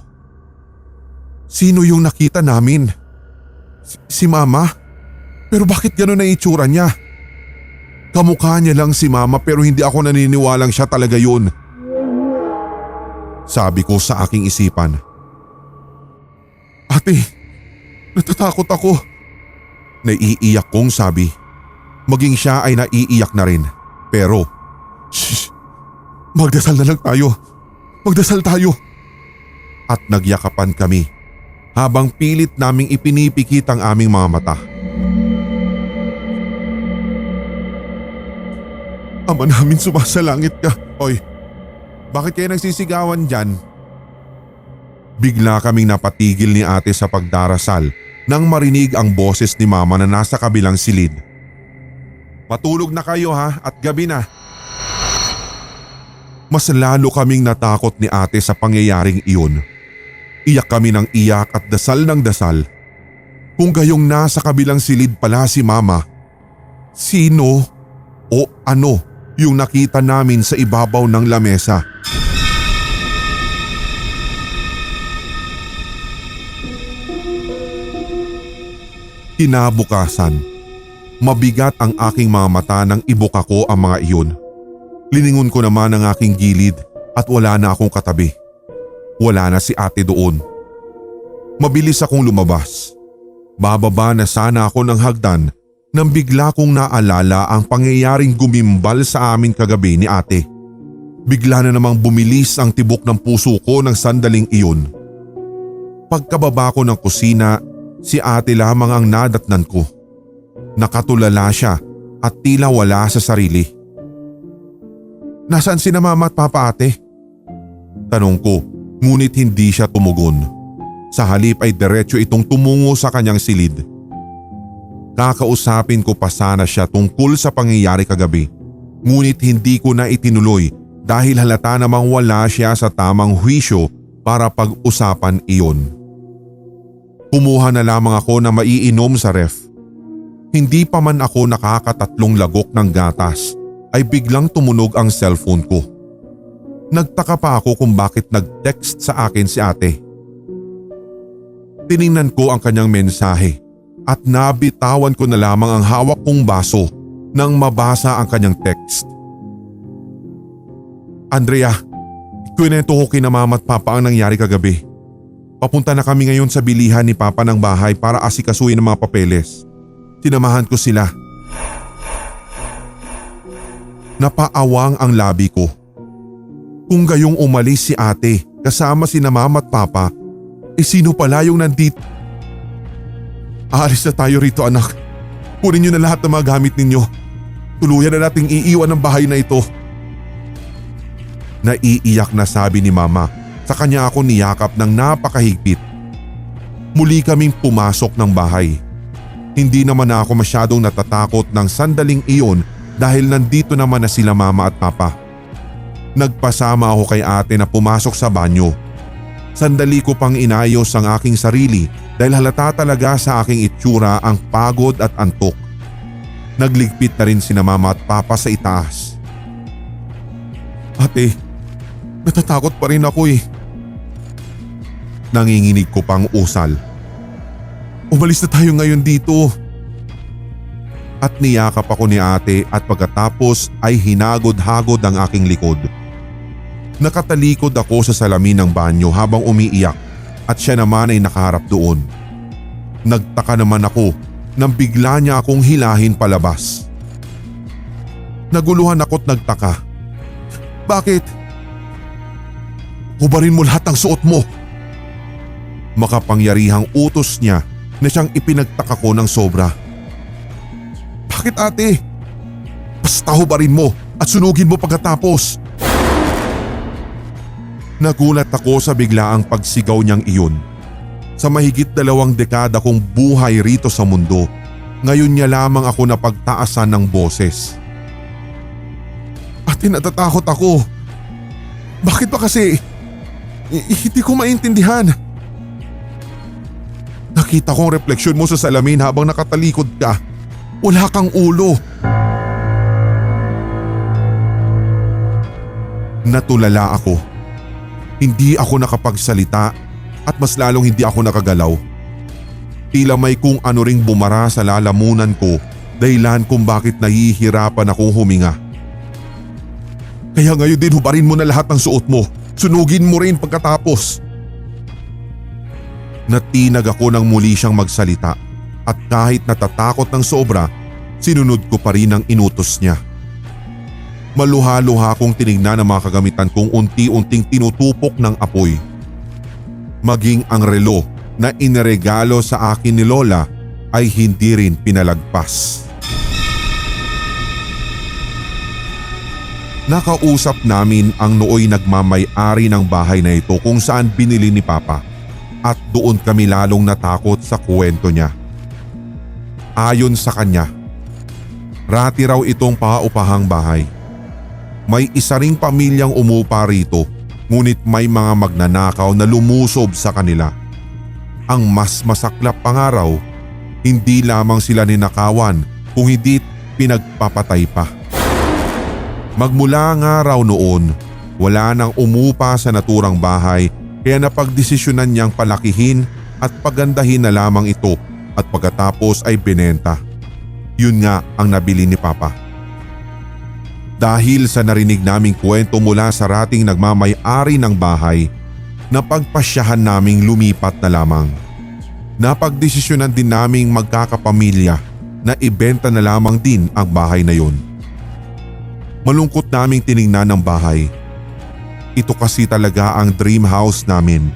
Sino yung nakita namin? Si Mama? Pero bakit gano'n ang itsura niya? Kamukha niya lang si Mama pero hindi ako naniniwalang siya talaga yun. Sabi ko sa aking isipan. Ate, natatakot ako. Naiiyak kong sabi. Maging siya ay naiiyak na rin. Pero, shh, magdasal na lang tayo. Magdasal tayo. At nagyakapan kami habang pilit naming ipinipikit ang aming mga mata. Ama namin sumasalangit ka. Oy, bakit kayo nagsisigawan dyan? Bigla kaming napatigil ni ate sa pagdarasal nang marinig ang boses ni Mama na nasa kabilang silid. Matulog na kayo ha at gabi na. Mas lalo kaming natakot ni ate sa pangyayaring iyon. Iyak kami ng iyak at dasal ng dasal. Kung gayong nasa kabilang silid pala si Mama, sino o ano yung nakita namin sa ibabaw ng lamesa? Kinabukasan, mabigat ang aking mga mata nang ibuka ko ang mga iyon. Liningon ko naman ang aking gilid at wala na akong katabi. Wala na si ate doon. Mabilis akong lumabas. Bababa na sana ako ng hagdan nang bigla kong naalala ang pangyayaring gumimbal sa amin kagabi ni ate. Bigla na namang bumilis ang tibok ng puso ko ng sandaling iyon. Pagkababa ko ng kusina, si ate lamang ang nadatnan ko. Nakatulala siya at tila wala sa sarili. Nasaan si Mama at Papa ate? Tanong ko, ngunit hindi siya tumugon. Sa halip ay diretso itong tumungo sa kanyang silid. Kakausapin ko pa sana siya tungkol sa pangyayari kagabi, ngunit hindi ko na itinuloy dahil halata namang wala siya sa tamang hwisyo para pag-usapan iyon. Kumuha na lamang ako na maiinom sa ref. Hindi pa man ako nakakatatlong lagok ng gatas ay biglang tumunog ang cellphone ko. Nagtaka pa ako kung bakit nag-text sa akin si ate. Tiningnan ko ang kanyang mensahe at nabitawan ko na lamang ang hawak kong baso nang mabasa ang kanyang text. Andrea, kwento ko kina Mama at Papa ang nangyari kagabi. Papunta na kami ngayon sa bilihan ni Papa ng bahay para asikasuhin ang mga papeles. Sinamahan ko sila. Napaawang ang labi ko. Kung gayong umalis si ate kasama sina Mama at Papa, sino pala yung nandito? Aalis na tayo rito anak. Kunin niyo na lahat ng mga gamit ninyo. Tuluyan na nating iiwan ang bahay na ito. Naiiyak na sabi ni Mama. Sa kanya ako niyakap ng napakahigpit. Muli kaming pumasok ng bahay. Hindi naman ako masyadong natatakot ng sandaling iyon dahil nandito naman na sila Mama at Papa. Nagpasama ako kay ate na pumasok sa banyo. Sandali ko pang inayos ang aking sarili dahil halata talaga sa aking itsura ang pagod at antok. Nagligpit na rin sina Mama at Papa sa itaas. Ate, natatakot pa rin ako eh. Nanginginig ko pang usal. Umalis na tayo ngayon dito. At niyakap ako ni ate at pagkatapos ay hinagod-hagod ang aking likod. Nakatalikod ako sa salamin ng banyo habang umiiyak at siya naman ay nakaharap doon. Nagtaka naman ako nang bigla niya akong hilahin palabas. Naguluhan ako't nagtaka. Bakit? Hubarin mo lahat ng suot mo. Makapangyarihang utos niya na siyang ipinagtaka ko ng sobra. Bakit ate? Basta hubarin mo at sunugin mo pagkatapos. Nagulat ako sa biglaang pagsigaw niyang iyon. Sa mahigit 2 dekada kong buhay rito sa mundo, ngayon niya lamang ako napagtaasan ng boses. Ate, natatakot ako. Bakit ba kasi? Hindi ko maintindihan. Nakita ko ang refleksyon mo sa salamin habang nakatalikod ka. Wala kang ulo. Natulala ako. Hindi ako nakapagsalita at mas lalong hindi ako nakagalaw. Tila may kung ano ring bumara sa lalamunan ko, dahilan kung bakit nahihirapan akong huminga. Kaya ngayon din hubarin mo na lahat ng suot mo. Sunugin mo rin pagkatapos. Natinag ako nang muli siyang magsalita at kahit natatakot ng sobra, sinunod ko pa rin ang inutos niya. Maluha-luha kong tinignan ang mga kagamitan kong unti-unting tinutupok ng apoy. Maging ang relo na iniregalo sa akin ni Lola ay hindi rin pinalagpas. Nakausap namin ang nooy nagmamay-ari ng bahay na ito kung saan binili ni Papa at doon kami lalong natakot sa kwento niya. Ayon sa kanya, rati raw itong paupahang bahay. May isa ring pamilyang umupa rito ngunit may mga magnanakaw na lumusob sa kanila. Ang mas masaklap pa nga raw, hindi lamang sila ninakawan kung hindi pinagpapatay pa. Magmula nga raw noon, wala nang umupa sa naturang bahay kaya napagdesisyonan niyang palakihin at pagandahin na lamang ito at pagkatapos ay binenta. Yun nga ang nabili ni Papa. Dahil sa narinig naming kwento mula sa rating nagmamay-ari ng bahay, napagpasyahan naming lumipat na lamang. Napagdesisyonan din naming magkakapamilya na ibenta na lamang din ang bahay na yun. Malungkot naming tiningnan ang bahay. Ito kasi talaga ang dream house namin.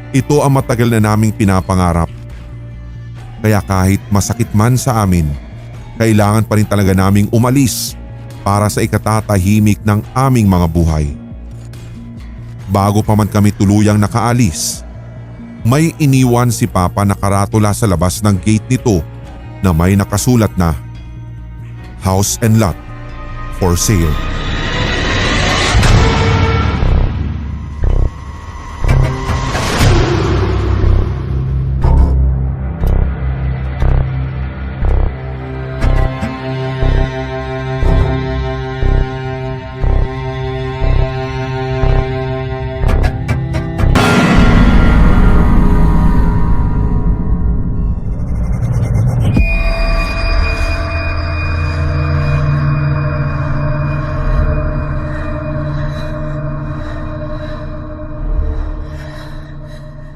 Ito ang matagal na naming pinapangarap. Kaya kahit masakit man sa amin, kailangan pa rin talaga naming umalis para sa ikatatahimik ng aming mga buhay. Bago pa man kami tuluyang nakaalis, may iniwan si Papa na karatula sa labas ng gate nito na may nakasulat na House and Lot for sale.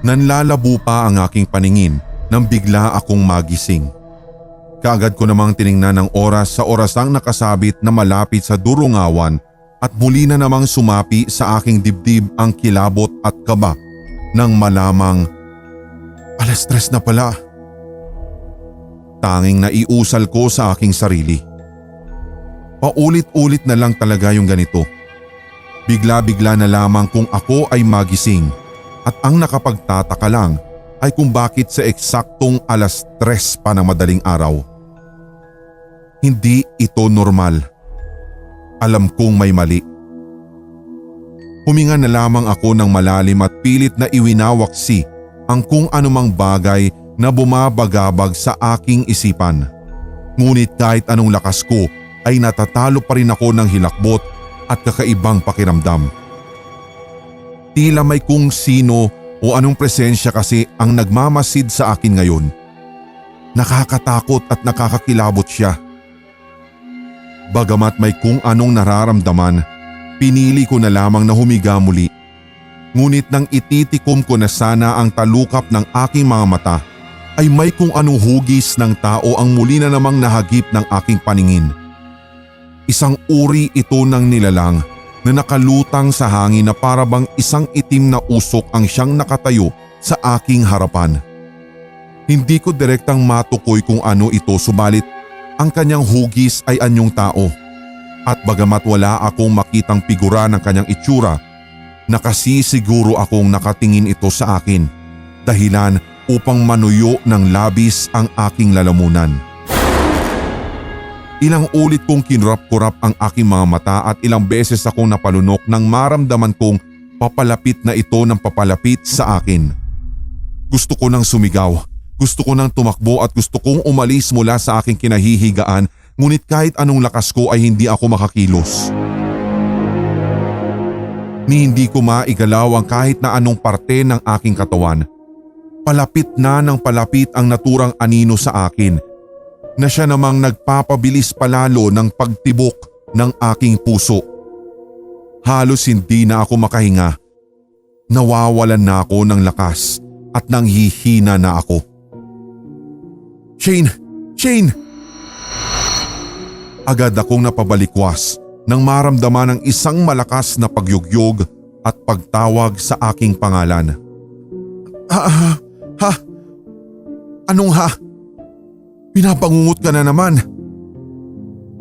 Nanlalabo pa ang aking paningin nang bigla akong magising. Kaagad ko namang tiningnan ang oras sa orasang nakasabit na malapit sa durungawan at muli na namang sumapi sa aking dibdib ang kilabot at kaba nang malamang 3:00 na pala. Tanging naiusal ko sa aking sarili. Paulit-ulit na lang talaga yung ganito. Bigla-bigla na lamang kung ako ay magising. At ang nakapagtataka lang ay kung bakit sa eksaktong 3:00 pa ng madaling araw. Hindi ito normal. Alam kong may mali. Huminga na lamang ako ng malalim at pilit na iwinawaksi ang kung anumang bagay na bumabagabag sa aking isipan. Ngunit kahit anong lakas ko ay natatalo pa rin ako ng hilakbot at kakaibang pakiramdam. Tila may kung sino o anong presensya kasi ang nagmamasid sa akin ngayon. Nakakatakot at nakakakilabot siya. Bagamat may kung anong nararamdaman, pinili ko na lamang na humiga muli. Ngunit nang ititikom ko na sana ang talukap ng aking mga mata, ay may kung anong hugis ng tao ang muli na namang nahagip ng aking paningin. Isang uri ito ng nilalang na nakalutang sa hangin na para bang isang itim na usok ang siyang nakatayo sa aking harapan. Hindi ko direktang matukoy kung ano ito subalit ang kanyang hugis ay anyong tao. At bagamat wala akong makitang figura ng kanyang itsura, nakasisiguro akong nakatingin ito sa akin dahilan upang manuyo ng labis ang aking lalamunan. Ilang ulit kong kinurap-kurap ang aking mga mata at ilang beses akong napalunok nang maramdaman kong papalapit na ito ng papalapit sa akin. Gusto ko nang sumigaw, gusto ko nang tumakbo at gusto kong umalis mula sa aking kinahihigaan, ngunit kahit anong lakas ko ay hindi ako makakilos. Ni hindi ko maigalaw ang kahit na anong parte ng aking katawan. Palapit na ng palapit ang naturang anino sa akin, na siya namang nagpapabilis palalo ng pagtibok ng aking puso. Halos hindi na ako makahinga. Nawawalan na ako ng lakas at nanghihina na ako. Shane! Shane! Agad akong napabalikwas nang maramdaman ang isang malakas na pagyugyog at pagtawag sa aking pangalan. Ha? Anong ha? Pinapangungot ka na naman.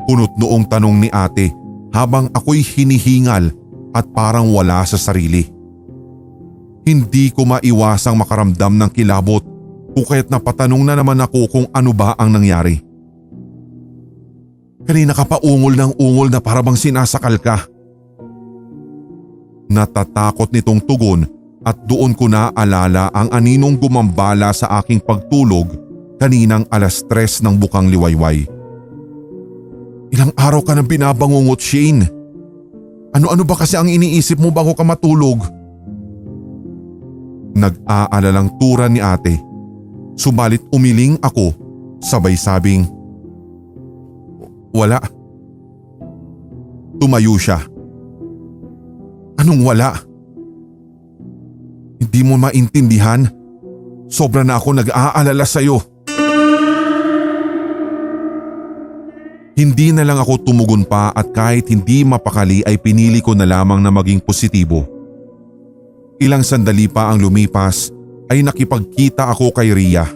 Punot noong tanong ni ate habang ako'y hinihingal at parang wala sa sarili. Hindi ko maiwasang makaramdam ng kilabot kung kaya't napatanong na naman ako kung ano ba ang nangyari. Kanina ka pa ungol ng ungol na parabang sinasakal ka. Natatakot nitong tugon at doon ko naalala ang aninong gumambala sa aking pagtulog kaninang 3:00 ng bukang liwayway. Ilang araw ka nang binabangungot, Shane. Ano-ano ba kasi ang iniisip mo bago ka matulog? Nag-aalalang tura ni ate. Subalit umiling ako sabay sabing, wala. Tumayo siya. Anong wala? Hindi mo maintindihan? Sobra na ako nag-aalala sa'yo. Hindi na lang ako tumugon pa at kahit hindi mapakali ay pinili ko na lamang na maging positibo. Ilang sandali pa ang lumipas ay nakipagkita ako kay Rhea.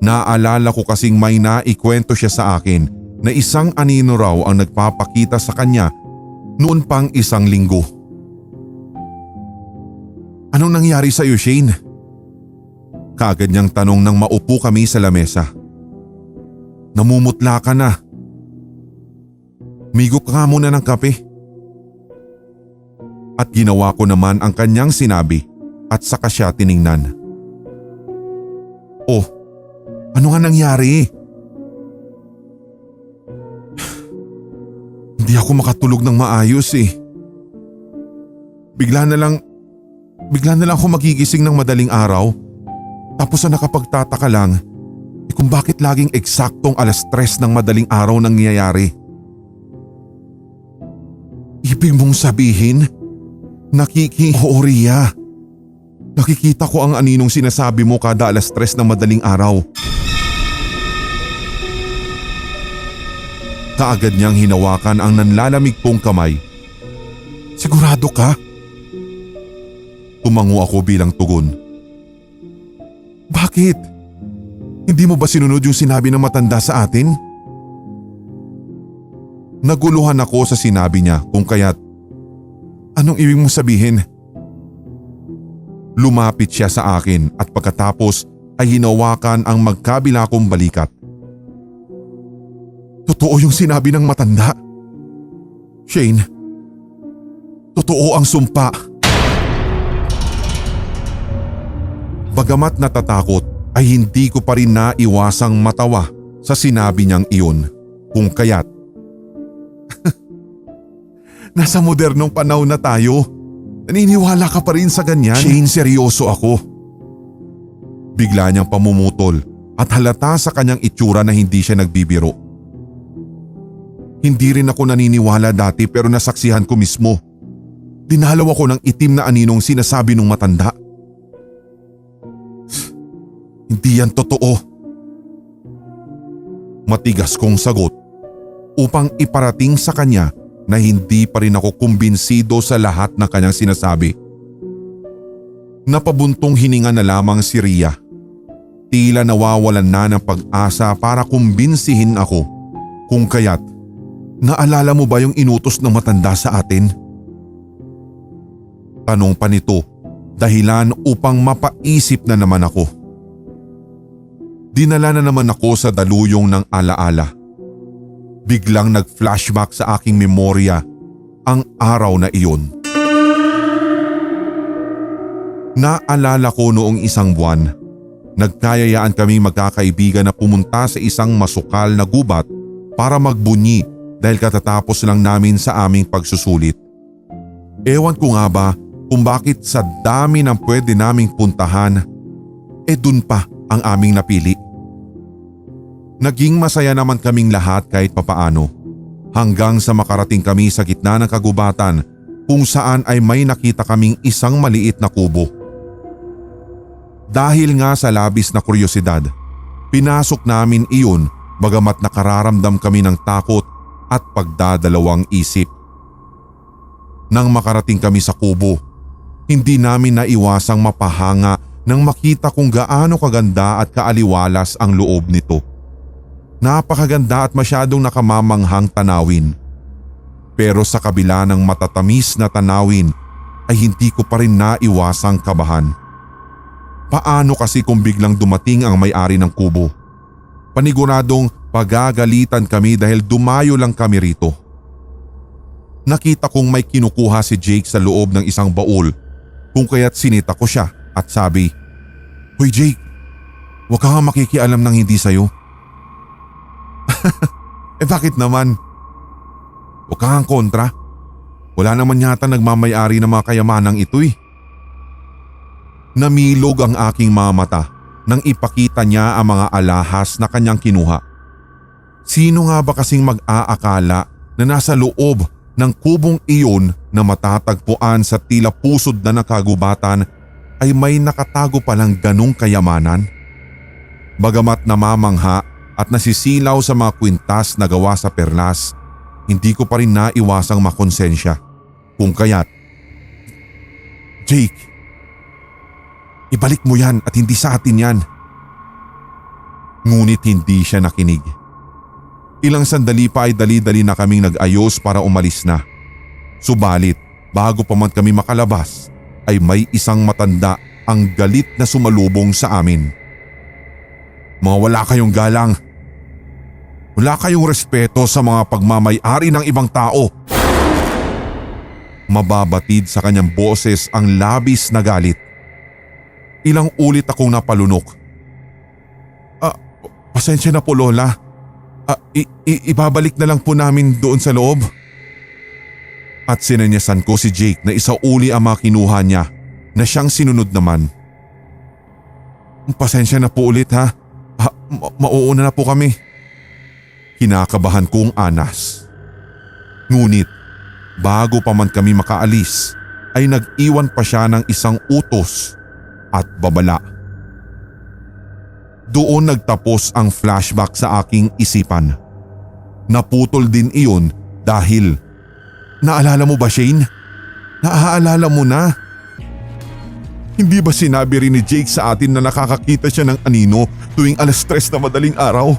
Naalala ko kasing may naikwento siya sa akin na isang anino raw ang nagpapakita sa kanya noon pang 1 linggo. Anong nangyari sa iyo, Shane? Kaagad niyang tanong nang maupo kami sa lamesa. Namumutla ka na. Migop ka muna ng kape. At ginawa ko naman ang kanyang sinabi at saka siya tiningnan. Oh, ano nga nangyari? Hindi ako makatulog ng maayos eh. Bigla na lang ako magigising ng madaling araw. Tapos na nakapagtataka lang kung bakit laging eksaktong 3:00 ng madaling araw nangyayari. Ibig mong sabihin, Oo, Rhea. Nakikita ko ang aninong sinasabi mo kada 3:00 ng madaling araw. Kaagad niyang hinawakan ang nanlalamig kong kamay. Sigurado ka? Tumango ako bilang tugon. Bakit? Hindi mo ba sinunod yung sinabi ng matanda sa atin? Naguluhan ako sa sinabi niya kung kaya't, anong ibig mong sabihin? Lumapit siya sa akin at pagkatapos ay hinawakan ang magkabila kong balikat. Totoo yung sinabi ng matanda. Shane, totoo ang sumpa. Bagamat natatakot ay hindi ko pa rin naiwasang matawa sa sinabi niyang iyon kung kaya't. Nasa modernong panahon na tayo. Naniniwala ka pa rin sa ganyan? Shane, seryoso ako. Bigla niyang pamumutol at halata sa kanyang itsura na hindi siya nagbibiro. Hindi rin ako naniniwala dati pero nasaksihan ko mismo. Dinalaw ako ng itim na aninong sinasabi nung matanda. Hindi yan totoo. Matigas kong sagot upang iparating sa kanya na hindi pa rin ako kumbinsido sa lahat ng kanyang sinasabi. Napabuntong hininga na lamang si Rhea. Tila nawawalan na ng pag-asa para kumbinsihin ako kung kaya't, naalala mo ba yung inutos ng matanda sa atin? Tanong pa nito, dahilan upang mapaisip na naman ako. Dinala na naman ako sa daluyong ng alaala. Biglang nag-flashback sa aking memorya ang araw na iyon. Naalala ko noong isang buwan, nagkayayaan kaming magkakaibigan na pumunta sa isang masukal na gubat para magbunyi dahil katatapos lang namin sa aming pagsusulit. Ewan ko nga ba kung bakit sa dami ng pwede naming puntahan, dun pa ang aming napili. Naging masaya naman kaming lahat kahit papaano hanggang sa makarating kami sa gitna ng kagubatan kung saan ay may nakita kaming isang maliit na kubo. Dahil nga sa labis na kuryosidad, pinasok namin iyon bagamat nakararamdam kami ng takot at pagdadalawang isip. Nang makarating kami sa kubo, hindi namin naiwasang mapahanga nang makita kung gaano kaganda at kaaliwalas ang loob nito. Napakaganda at masyadong nakamamanghang tanawin. Pero sa kabila ng matatamis na tanawin ay hindi ko pa rin naiwasang kabahan. Paano kasi kung biglang dumating ang may-ari ng kubo? Paniguradong pagagalitan kami dahil dumayo lang kami rito. Nakita kong may kinukuha si Jake sa loob ng isang baul kung kaya't sinita ko siya at sabi, "Hoy Jake, huwag ka nga makikialam ng hindi sayo." Bakit naman? Huwag ka nga kontra. Wala naman yata nagmamayari ng mga kayamanang ito eh. Namilog ang aking mga mata nang ipakita niya ang mga alahas na kanyang kinuha. Sino nga ba kasing mag-aakala na nasa loob ng kubong iyon na matatagpuan sa tila pusod na nakagubatan ay may nakatago palang ganong kayamanan? Bagamat namamangha at nasisilaw sa mga kwintas na gawa sa perlas, hindi ko pa rin naiwasang makonsensya. Kung kaya't, "Jake, ibalik mo yan at hindi sa atin yan." Ngunit hindi siya nakinig. Ilang sandali pa ay dali-dali na kaming nag-ayos para umalis na. Subalit bago pa man kami makalabas ay may isang matanda ang galit na sumalubong sa amin. "Mga wala kayong galang. Wala kayong respeto sa mga pagmamay-ari ng ibang tao." Mababatid sa kanyang boses ang labis na galit. Ilang ulit akong napalunok. Pasensya na po Lola. Ibabalik na lang po namin doon sa loob." At sinanyasan ko si Jake na isauli ang mga kinuha niya na siyang sinunod naman. "Pasensya na po ulit ha. Mauuna na po kami." Kinakabahan kong anas. Ngunit bago pa man kami makaalis ay nag-iwan pa siya ng isang utos at babala. Doon nagtapos ang flashback sa aking isipan. Naputol din iyon dahil, naalala mo ba Shane? Naaalala mo na? Hindi ba sinabi rin ni Jake sa atin na nakakakita siya ng anino tuwing 3:00 na madaling araw?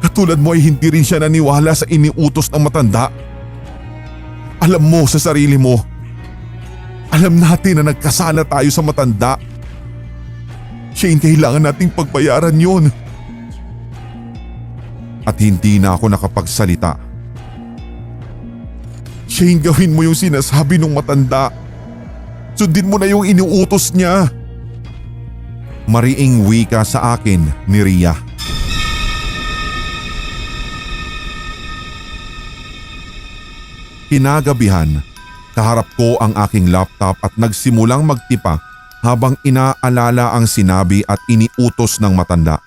Katulad mo ay hindi rin siya naniwala sa iniutos ng matanda. Alam mo sa sarili mo, alam natin na nagkasala tayo sa matanda. Shane, kailangan nating pagbayaran yun. At hindi na ako nakapagsalita. "Shane, gawin mo yung sinasabi ng matanda. Sundin mo na yung iniutos niya." Mariing wika sa akin ni Ria. Kinagabihan, kaharap ko ang aking laptop at nagsimulang magtipa habang inaalala ang sinabi at iniutos ng matanda.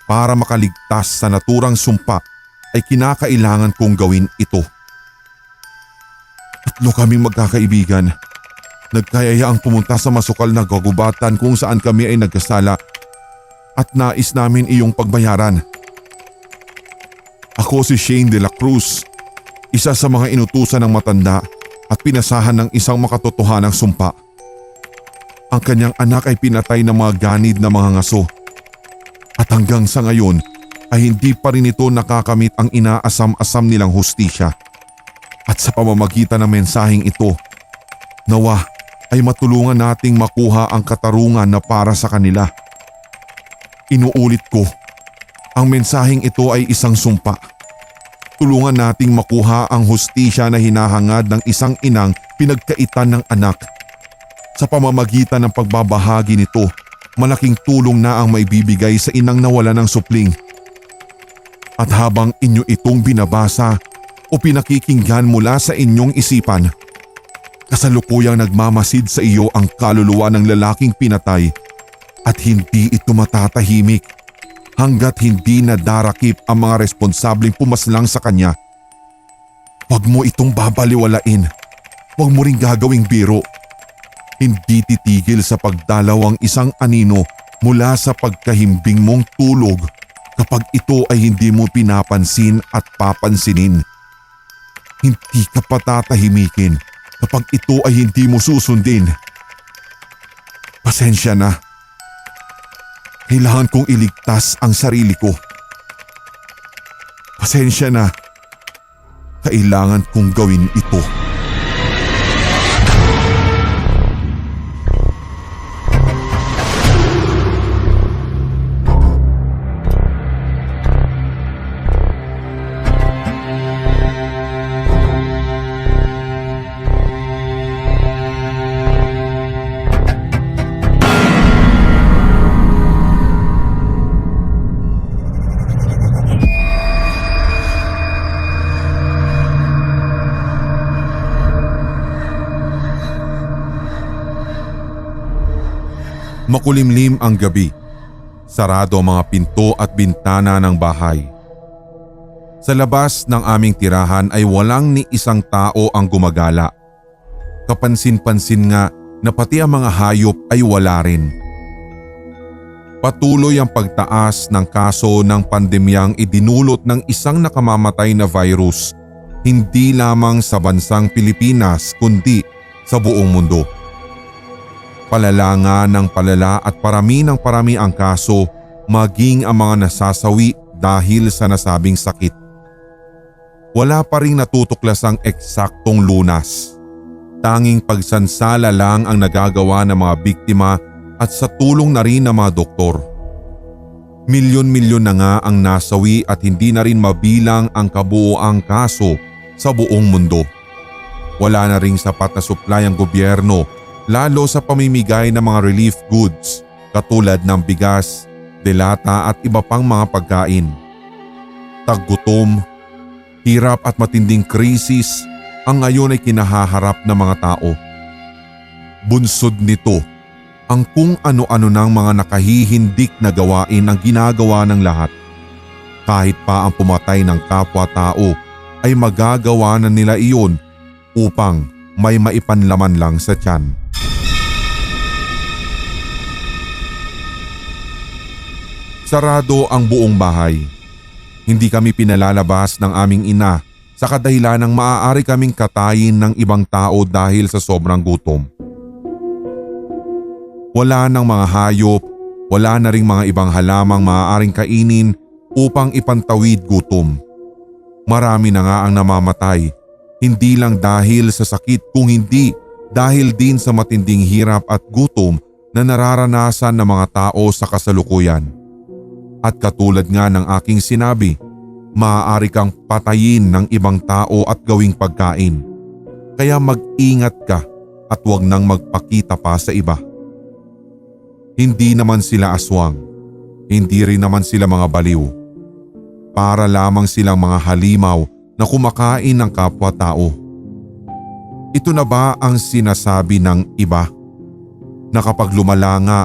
Para makaligtas sa naturang sumpa ay kinakailangan kong gawin ito. 3 kaming magkakaibigan. Nagkayayaang pumunta sa masukal na gagubatan kung saan kami ay nagkasala at nais namin iyong pagbayaran. Ako si Shane de la Cruz, isa sa mga inutusan ng matanda at pinasahan ng isang makatotohanang sumpa. Ang kanyang anak ay pinatay ng mga ganid na mga ngaso. At hanggang sa ngayon ay hindi pa rin ito nakakamit ang inaasam-asam nilang hustisya. At sa pamamagitan ng mensaheng ito, nawa ay matulungan nating makuha ang katarungan na para sa kanila. Inuulit ko, Ang mensaheng ito ay isang sumpa. Tulungan nating makuha ang hustisya na hinahangad ng isang inang pinagkaitan ng anak. Sa pamamagitan ng pagbabahagi nito, malaking tulong na ang maibibigay sa inang nawala ng supling. At habang inyo itong binabasa o pinakikinggan mula sa inyong isipan, kasalukuyang nagmamasid sa iyo ang kaluluwa ng lalaking pinatay at hindi ito matatahimik hanggat hindi nadarakip ang mga responsableng pumaslang sa kanya. Huwag mo itong babaliwalain. Huwag mo ring gagawing biro. Hindi titigil sa pagdalaw ang isang anino mula sa pagkahimbing mong tulog kapag ito ay hindi mo pinapansin at papansinin. Hindi ka patatahimikin kapag ito ay hindi mo susundin. Pasensya na. Kailangan kong iligtas ang sarili ko. Pasensya na. Kailangan kong gawin ito. Makulimlim ang gabi. Sarado ang mga pinto at bintana ng bahay. Sa labas ng aming tirahan ay walang ni isang tao ang gumagala. Kapansin-pansin nga na pati ang mga hayop ay wala rin. Patuloy ang pagtaas ng kaso ng pandemyang idinulot ng isang nakamamatay na virus, hindi lamang sa bansang Pilipinas kundi sa buong mundo. Palala nga ng palala at parami ng parami ang kaso, maging ang mga nasasawi dahil sa nasabing sakit. Wala pa ring natutuklasang eksaktong lunas. Tanging pagsansala lang ang nagagawa ng mga biktima at sa tulong na rin ng mga doktor. Milyon-milyon na nga ang nasawi at hindi na rin mabilang ang kabuoang kaso sa buong mundo. Wala na ring sapat na supply ang gobyerno, lalo sa pamimigay ng mga relief goods katulad ng bigas, delata at iba pang mga pagkain. Taggutom, hirap at matinding krisis ang ngayon ay kinahaharap ng mga tao. Bunsod nito ang kung ano-ano ng mga nakahihindik na gawain ang ginagawa ng lahat. Kahit pa ang pumatay ng kapwa-tao ay magagawa na nila iyon upang may maipanlaman lang sa tiyan. Sarado ang buong bahay. Hindi kami pinalalabas ng aming ina sa kadahilanang maaari kaming katayin ng ibang tao dahil sa sobrang gutom. Wala nang mga hayop, wala na ring mga ibang halamang maaaring kainin upang ipantawid gutom. Marami na nga ang namamatay, hindi lang dahil sa sakit kung hindi dahil din sa matinding hirap at gutom na nararanasan ng mga tao sa kasalukuyan. At katulad nga ng aking sinabi, maaari kang patayin ng ibang tao at gawing pagkain. Kaya mag-ingat ka at huwag nang magpakita pa sa iba. Hindi naman sila aswang, hindi rin naman sila mga baliw. Para lamang silang mga halimaw na kumakain ng kapwa-tao. Ito na ba ang sinasabi ng iba? Na kapag lumala nga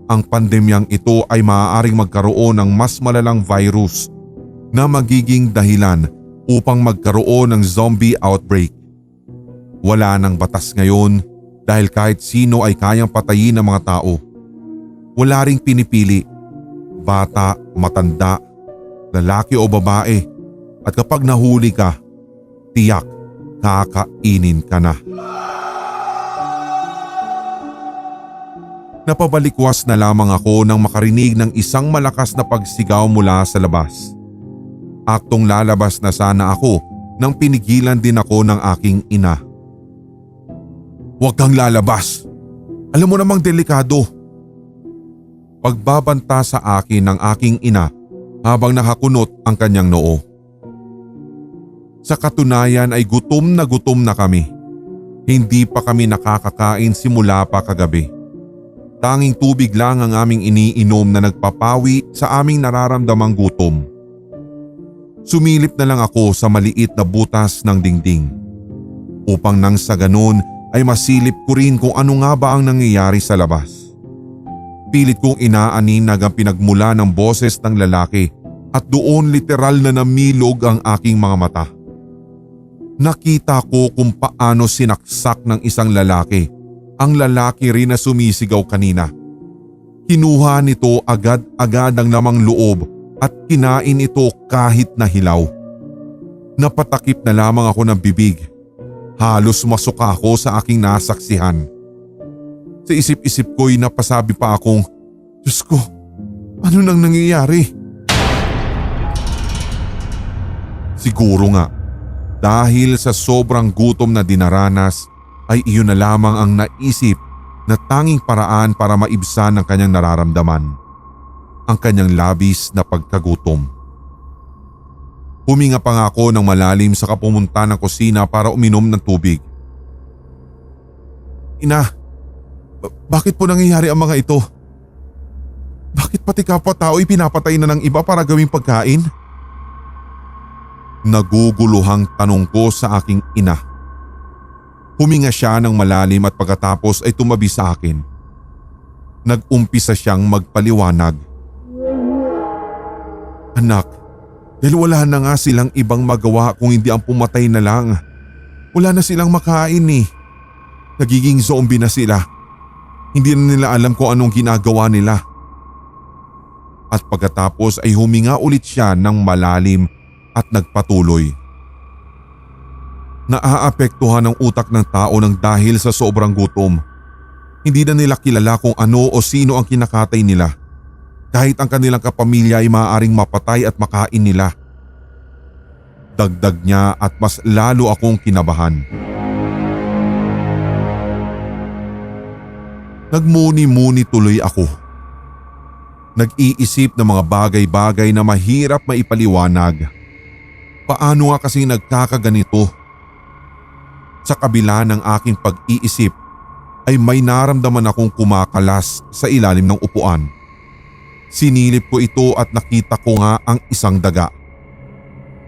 ang pandemyang ito ay maaaring magkaroon ng mas malalang virus na magiging dahilan upang magkaroon ng zombie outbreak. Wala nang batas ngayon dahil kahit sino ay kayang patayin ng mga tao. Wala ring pinipili, bata, matanda, lalaki o babae, at kapag nahuli ka, tiyak kakainin ka na. Napabalikwas na lamang ako nang makarinig ng isang malakas na pagsigaw mula sa labas. Aktong lalabas na sana ako nang pinigilan din ako ng aking ina. Huwag kang lalabas. Alam mo namang delikado. Pagbabanta sa akin ng aking ina habang nakakunot ang kanyang noo. Sa katunayan ay gutom na kami. Hindi pa kami nakakakain simula pa kagabi. Tanging tubig lang ang aming iniinom na nagpapawi sa aming nararamdamang gutom. Sumilip na lang ako sa maliit na butas ng dingding upang nang sa ganun ay masilip ko rin kung ano nga ba ang nangyayari sa labas. Pilit kong inaaninag ang pinagmula ng boses ng lalaki at doon literal na namilog ang aking mga mata. Nakita ko kung paano sinaksak ng isang lalaki ang lalaki rin na sumisigaw kanina. Kinuha nito agad-agad ang lamang loob at kinain ito kahit na hilaw. Napatakip na lamang ako ng bibig. Halos masuka ako sa aking nasaksihan. Sa isip-isip ko'y napasabi pa akong, Diyos ko, ano nang nangyayari? Siguro nga, dahil sa sobrang gutom na dinaranas ay iyon na lamang ang naisip na tanging paraan para maibsan ang kanyang nararamdaman, ang kanyang labis na pagkagutom. Huminga pa nga ako ng malalim saka pumunta ng kusina para uminom ng tubig. Ina, bakit po nangyayari ang mga ito? Bakit pati kapwa-tao'y pinapatay na ng iba para gawing pagkain? Naguguluhang tanong ko sa aking ina. Huminga siya ng malalim at pagkatapos ay tumabi sa akin. Nag-umpisa siyang magpaliwanag. Anak, dahil wala na nga silang ibang magawa kung hindi ang pumatay na lang. Wala na silang makain eh. Nagiging zombie na sila. Hindi na nila alam kung anong ginagawa nila. At pagkatapos ay huminga ulit siya ng malalim at nagpatuloy. Naaapektuhan ang utak ng tao ng dahil sa sobrang gutom. Hindi na nila kilala kung ano o sino ang kinakatay nila. Kahit ang kanilang kapamilya ay maaaring mapatay at makain nila. Dagdag niya at mas lalo akong kinabahan. Nagmuni-muni tuloy ako. Nag-iisip ng mga bagay-bagay na mahirap maipaliwanag. Paano nga kasi nagkakaganito? Sa kabila ng aking pag-iisip ay may naramdaman akong kumakalas sa ilalim ng upuan. Sinilip ko ito at nakita ko nga ang isang daga.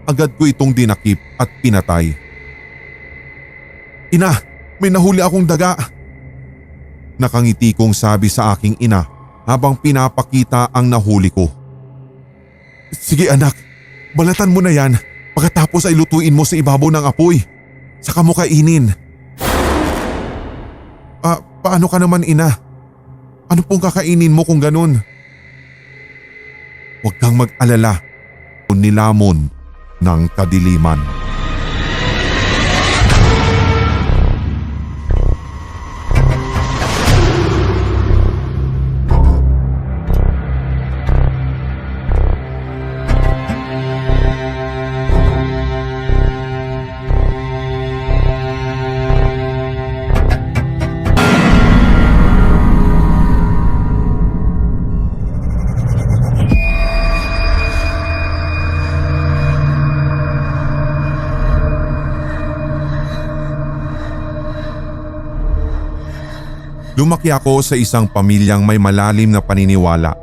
Agad ko itong dinakip at pinatay. Ina, may nahuli akong daga. Nakangiti kong sabi sa aking ina habang pinapakita ang nahuli ko. Sige anak, balatan mo na yan. Pagkatapos ay lutuin mo sa ibabaw ng apoy. Saka mo kainin. Paano ka naman ina? Ano pong kakainin mo kung ganun? Huwag kang mag-alala. Nilamon ng kadiliman. Lumaki ako sa isang pamilyang may malalim na paniniwala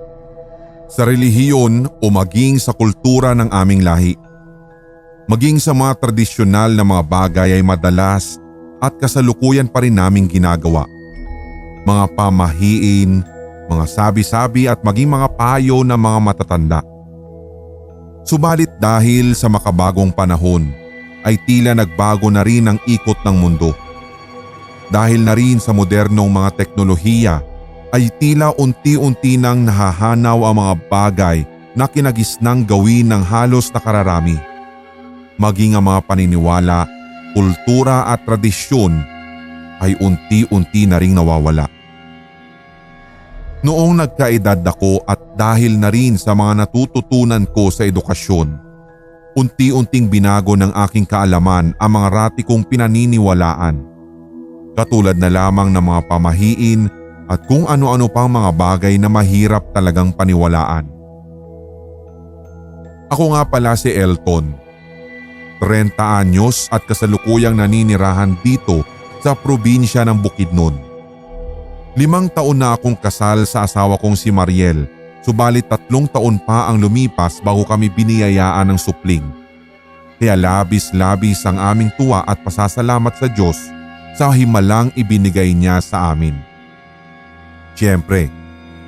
sa relihiyon o maging sa kultura ng aming lahi. Maging sa mga tradisyonal na mga bagay ay madalas at kasalukuyan pa rin naming ginagawa. Mga pamahiin, mga sabi-sabi at maging mga payo ng mga matatanda. Subalit dahil sa makabagong panahon ay tila nagbago na rin ang ikot ng mundo. Dahil na rin sa modernong mga teknolohiya ay tila unti-unti nang nahahanaw ang mga bagay na kinagisnang gawin ng halos nakararami. Maging ang mga paniniwala, kultura at tradisyon ay unti-unti na ring nawawala. Noong nagkaedad ako at dahil na rin sa mga natututunan ko sa edukasyon, unti-unting binago ng aking kaalaman ang mga rati kong pinaniniwalaan. Katulad na lamang ng mga pamahiin at kung ano-ano pang mga bagay na mahirap talagang paniwalaan. Ako nga pala si Elton. 30 anyos at kasalukuyang naninirahan dito sa probinsya ng Bukidnon. 5 taon na akong kasal sa asawa kong si Mariel, subalit 3 taon pa ang lumipas bago kami biniyayaan ng supling. Kaya labis-labis ang aming tuwa at pasasalamat sa Diyos sa himalang ibinigay niya sa amin. Siyempre,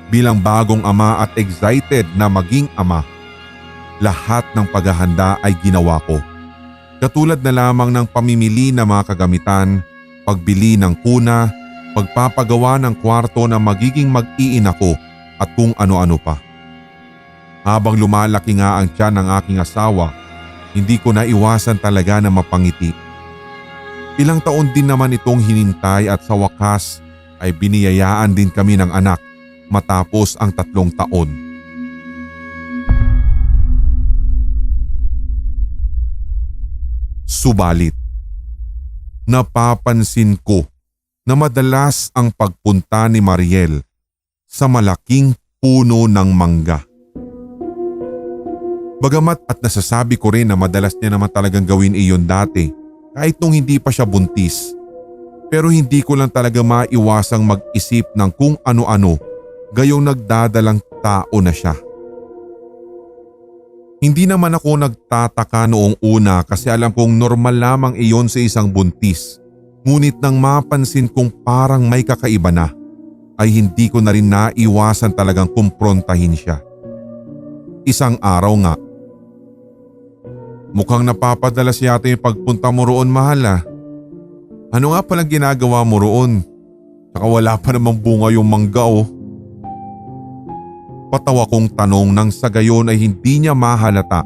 bilang bagong ama at excited na maging ama, lahat ng paghahanda ay ginawa ko. Katulad na lamang ng pamimili ng mga kagamitan, pagbili ng kuna, pagpapagawa ng kwarto na magiging mag-iina ko at kung ano-ano pa. Habang lumalaki nga ang tiyan ng aking asawa, hindi ko na iwasan talaga na mapangiti. Ilang taon din naman itong hinintay at sa wakas ay biniyayaan din kami ng anak matapos ang 3 taon. Subalit, napapansin ko na madalas ang pagpunta ni Mariel sa malaking puno ng mangga. Bagamat at nasasabi ko rin na madalas niya naman talagang gawin iyon dati kahit nung hindi pa siya buntis. Pero hindi ko lang talaga maiwasang mag-isip ng kung ano-ano gayong nagdadalang tao na siya. Hindi naman ako nagtataka noong una kasi alam kong normal lamang iyon sa isang buntis. Ngunit nang mapansin kong parang may kakaiba na, ay hindi ko na rin naiwasan talagang kumprontahin siya. Isang araw nga, mukhang napapadalas yata yung pagpunta mo roon, mahal ah. Ano nga palang ginagawa mo roon? Saka wala pa namang bunga yung mangga oh. Patawa kong tanong nang sa gayon ay hindi niya mahalata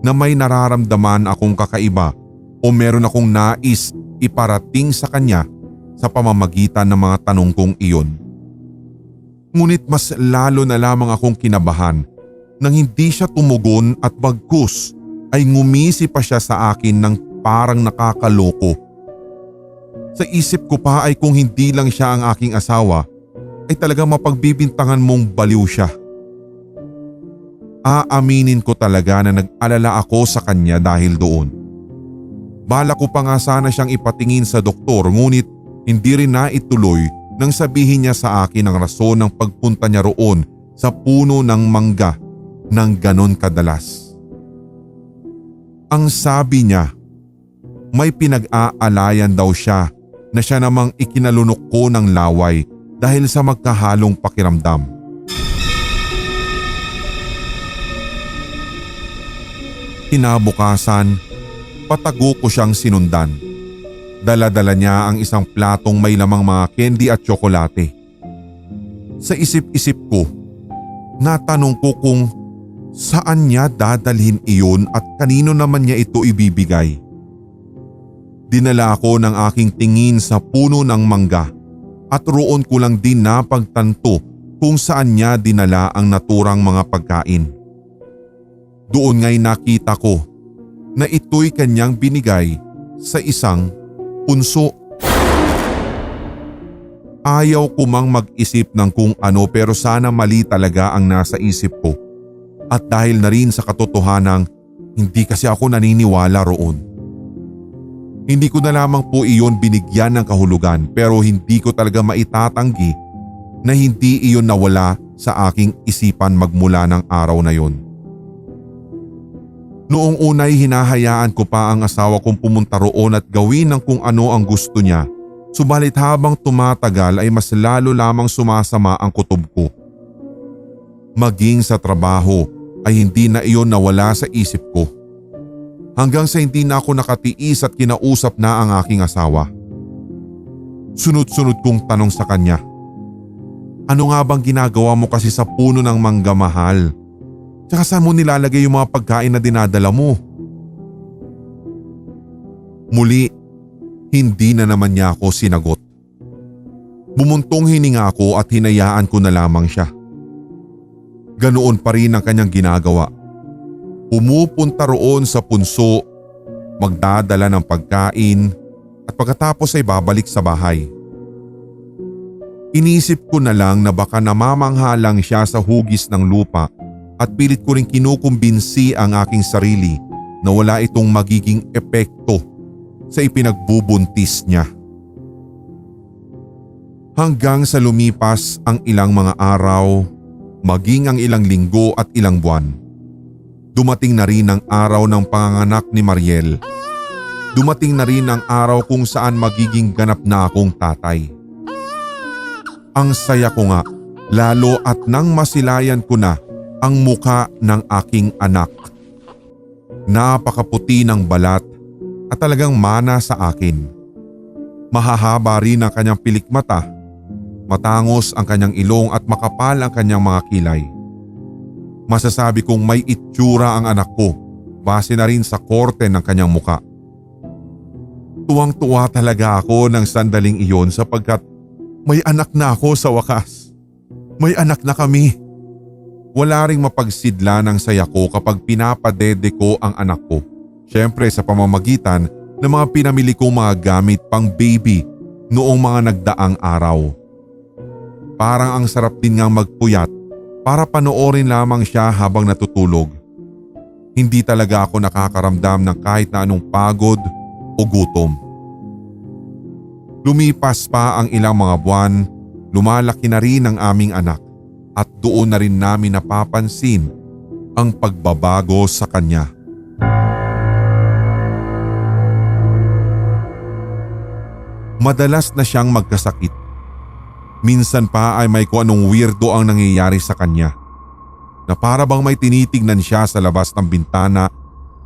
na may nararamdaman akong kakaiba o meron akong nais iparating sa kanya sa pamamagitan ng mga tanong kong iyon. Ngunit mas lalo na lamang akong kinabahan nang hindi siya tumugon at bagkus ay ngumisi pa siya sa akin ng parang nakakaloko. Sa isip ko pa ay kung hindi lang siya ang aking asawa ay talagang mapagbibintangan mong baliw siya. Aaminin ko talaga na nag-alala ako sa kanya dahil doon. Bala ko pa nga sana siyang ipatingin sa doktor ngunit hindi rin naituloy nang sabihin niya sa akin ang rason ng pagpunta niya roon sa puno ng mangga ng ganon kadalas. Ang sabi niya, may pinag-aalayan daw siya na siya namang ikinalunok ko ng laway dahil sa magkahalong pakiramdam. Kinabukasan, patago ko siyang sinundan. Dala-dala niya ang isang platong may lamang mga candy at tsokolate. Sa isip-isip ko, natanong ko kung saan niya dadalhin iyon at kanino naman niya ito ibibigay. Dinala ako ng aking tingin sa puno ng mangga at roon ko lang din napagtanto kung saan niya dinala ang naturang mga pagkain. Doon nga'y nakita ko na ito'y kanyang binigay sa isang punso. Ayaw ko mang mag-isip ng kung ano pero sana mali talaga ang nasa isip ko. At dahil na rin sa katotohanang hindi kasi ako naniniwala roon. Hindi ko na lamang po iyon binigyan ng kahulugan pero hindi ko talaga maitatanggi na hindi iyon nawala sa aking isipan magmula ng araw na yon. Noong unay hinahayaan ko pa ang asawa kong pumunta roon at gawin ng kung ano ang gusto niya. Subalit habang tumatagal ay mas lalo lamang sumasama ang kutob ko. Maging sa trabaho ay hindi na iyon nawala sa isip ko. Hanggang sa hindi na ako nakatiis at kinausap na ang aking asawa. Sunod-sunod kong tanong sa kanya, ano nga bang ginagawa mo kasi sa puno ng mangga, mahal? Tsaka saan mo nilalagay yung mga pagkain na dinadala mo? Muli, hindi na naman niya ako sinagot. Bumuntong hininga ako at hinayaan ko na lamang siya. Ganoon pa rin ang kanyang ginagawa. Pumupunta roon sa punso, magdadala ng pagkain at pagkatapos ay babalik sa bahay. Inisip ko na lang na baka namamangha lang siya sa hugis ng lupa at pilit ko rin kinukumbinsi ang aking sarili na wala itong magiging epekto sa ipinagbubuntis niya. Hanggang sa lumipas ang ilang mga araw, maging ang ilang linggo at ilang buwan. Dumating na rin ang araw ng panganganak ni Mariel. Dumating na rin ang araw kung saan magiging ganap na akong tatay. Ang saya ko nga, lalo at nang masilayan ko na ang muka ng aking anak. Napakaputi ng balat at talagang mana sa akin. Mahahaba rin ang kanyang pilikmata, matangos ang kanyang ilong at makapal ang kanyang mga kilay. Masasabi kong may itsura ang anak ko base na rin sa korte ng kanyang muka. Tuwang-tuwa talaga ako ng sandaling iyon sapagkat may anak na ako sa wakas. May anak na kami. Wala ring mapagsidla ng saya ko kapag pinapadede ko ang anak ko. Siyempre sa pamamagitan ng mga pinamili kong mga gamit pang baby noong mga nagdaang araw. Parang ang sarap din ngang magpuyat para panoorin lamang siya habang natutulog. Hindi talaga ako nakakaramdam ng kahit na anong pagod o gutom. Lumipas pa ang ilang mga buwan, lumalaki na rin ang aming anak at doon na rin namin napapansin ang pagbabago sa kanya. Madalas na siyang magkasakit. Minsan pa ay may kung anong weirdo ang nangyayari sa kanya. Na para bang may tinitignan siya sa labas ng bintana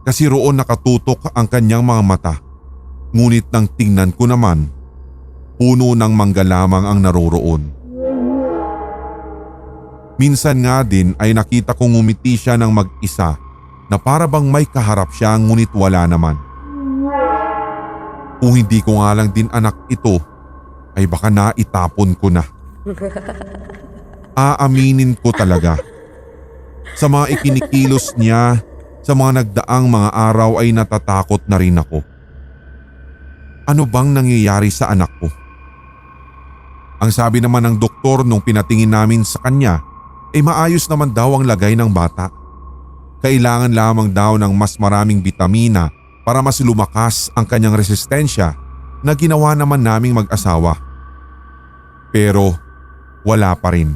kasi roon nakatutok ang kanyang mga mata. Ngunit nang tingnan ko naman, puno ng mangga lamang ang naroroon. Minsan nga din ay nakita kong ngumiti siya ng mag-isa na para bang may kaharap siya ngunit wala naman. Kung hindi ko nga lang din anak ito, ay baka naitapon ko na. Aaminin ko talaga. Sa mga ikinikilos niya, sa mga nagdaang mga araw ay natatakot na rin ako. Ano bang nangyayari sa anak ko? Ang sabi naman ng doktor nung pinatingin namin sa kanya ay maayos naman daw ang lagay ng bata. Kailangan lamang daw ng mas maraming bitamina para mas lumakas ang kanyang resistensya na ginawa naman naming mag-asawa. Pero wala pa rin.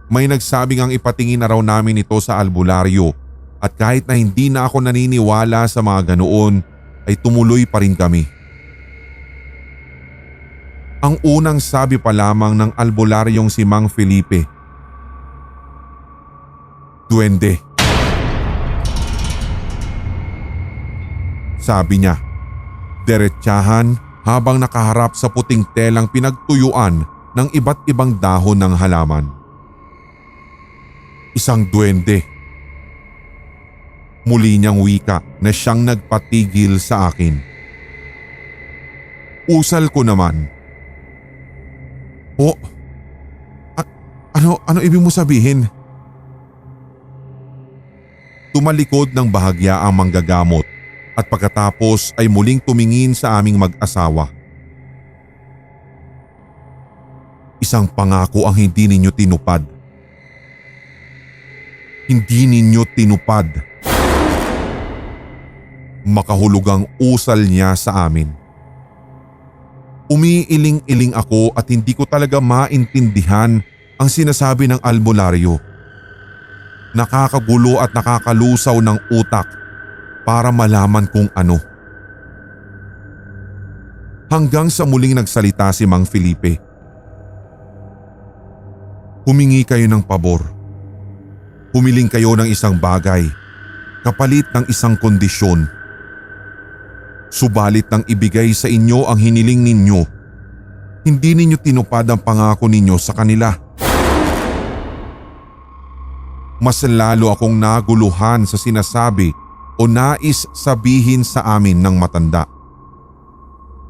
May nagsabing ang ipatingin na raw namin ito sa albularyo at kahit na hindi na ako naniniwala sa mga ganoon ay tumuloy pa rin kami. Ang unang sabi pa lamang ng albularyong si Mang Felipe, "Duwende." Sabi niya, diretsahan habang nakaharap sa puting telang pinagtuyuan ng iba't ibang dahon ng halaman. Isang duwende. Muli niyang wika na siyang nagpatigil sa akin. Usal ko naman. "O, ano ibig mo sabihin?" Tumalikod ng bahagya ang manggagamot at pagkatapos ay muling tumingin sa aming mag-asawa. "Isang pangako ang hindi ninyo tinupad. Hindi ninyo tinupad." Makahulugang usal niya sa amin. Umiiling-iling ako at hindi ko talaga maintindihan ang sinasabi ng albularyo. Nakakagulo at nakakalusaw ng utak para malaman kung ano. Hanggang sa muling nagsalita si Mang Felipe. "Humingi kayo ng pabor. Humiling kayo ng isang bagay, kapalit ng isang kondisyon. Subalit nang ibigay sa inyo ang hiniling ninyo, hindi ninyo tinupad ang pangako ninyo sa kanila." Mas lalo akong naguluhan sa sinasabi o nais sabihin sa amin ng matanda.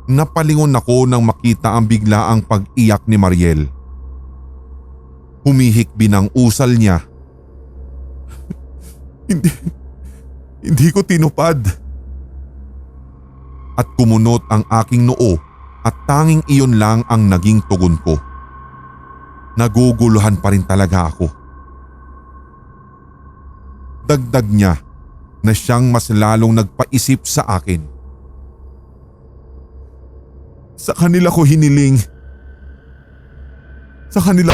Napalingon ako nang makita ang biglaang pag-iyak ni Mariel. Humihikbi ng usal niya. Hindi ko tinupad." At kumunot ang aking noo at tanging iyon lang ang naging tugon ko. Naguguluhan pa rin talaga ako. dagdag niya na siyang mas lalong nagpaisip sa akin. Sa kanila ko hiniling. Sa kanila...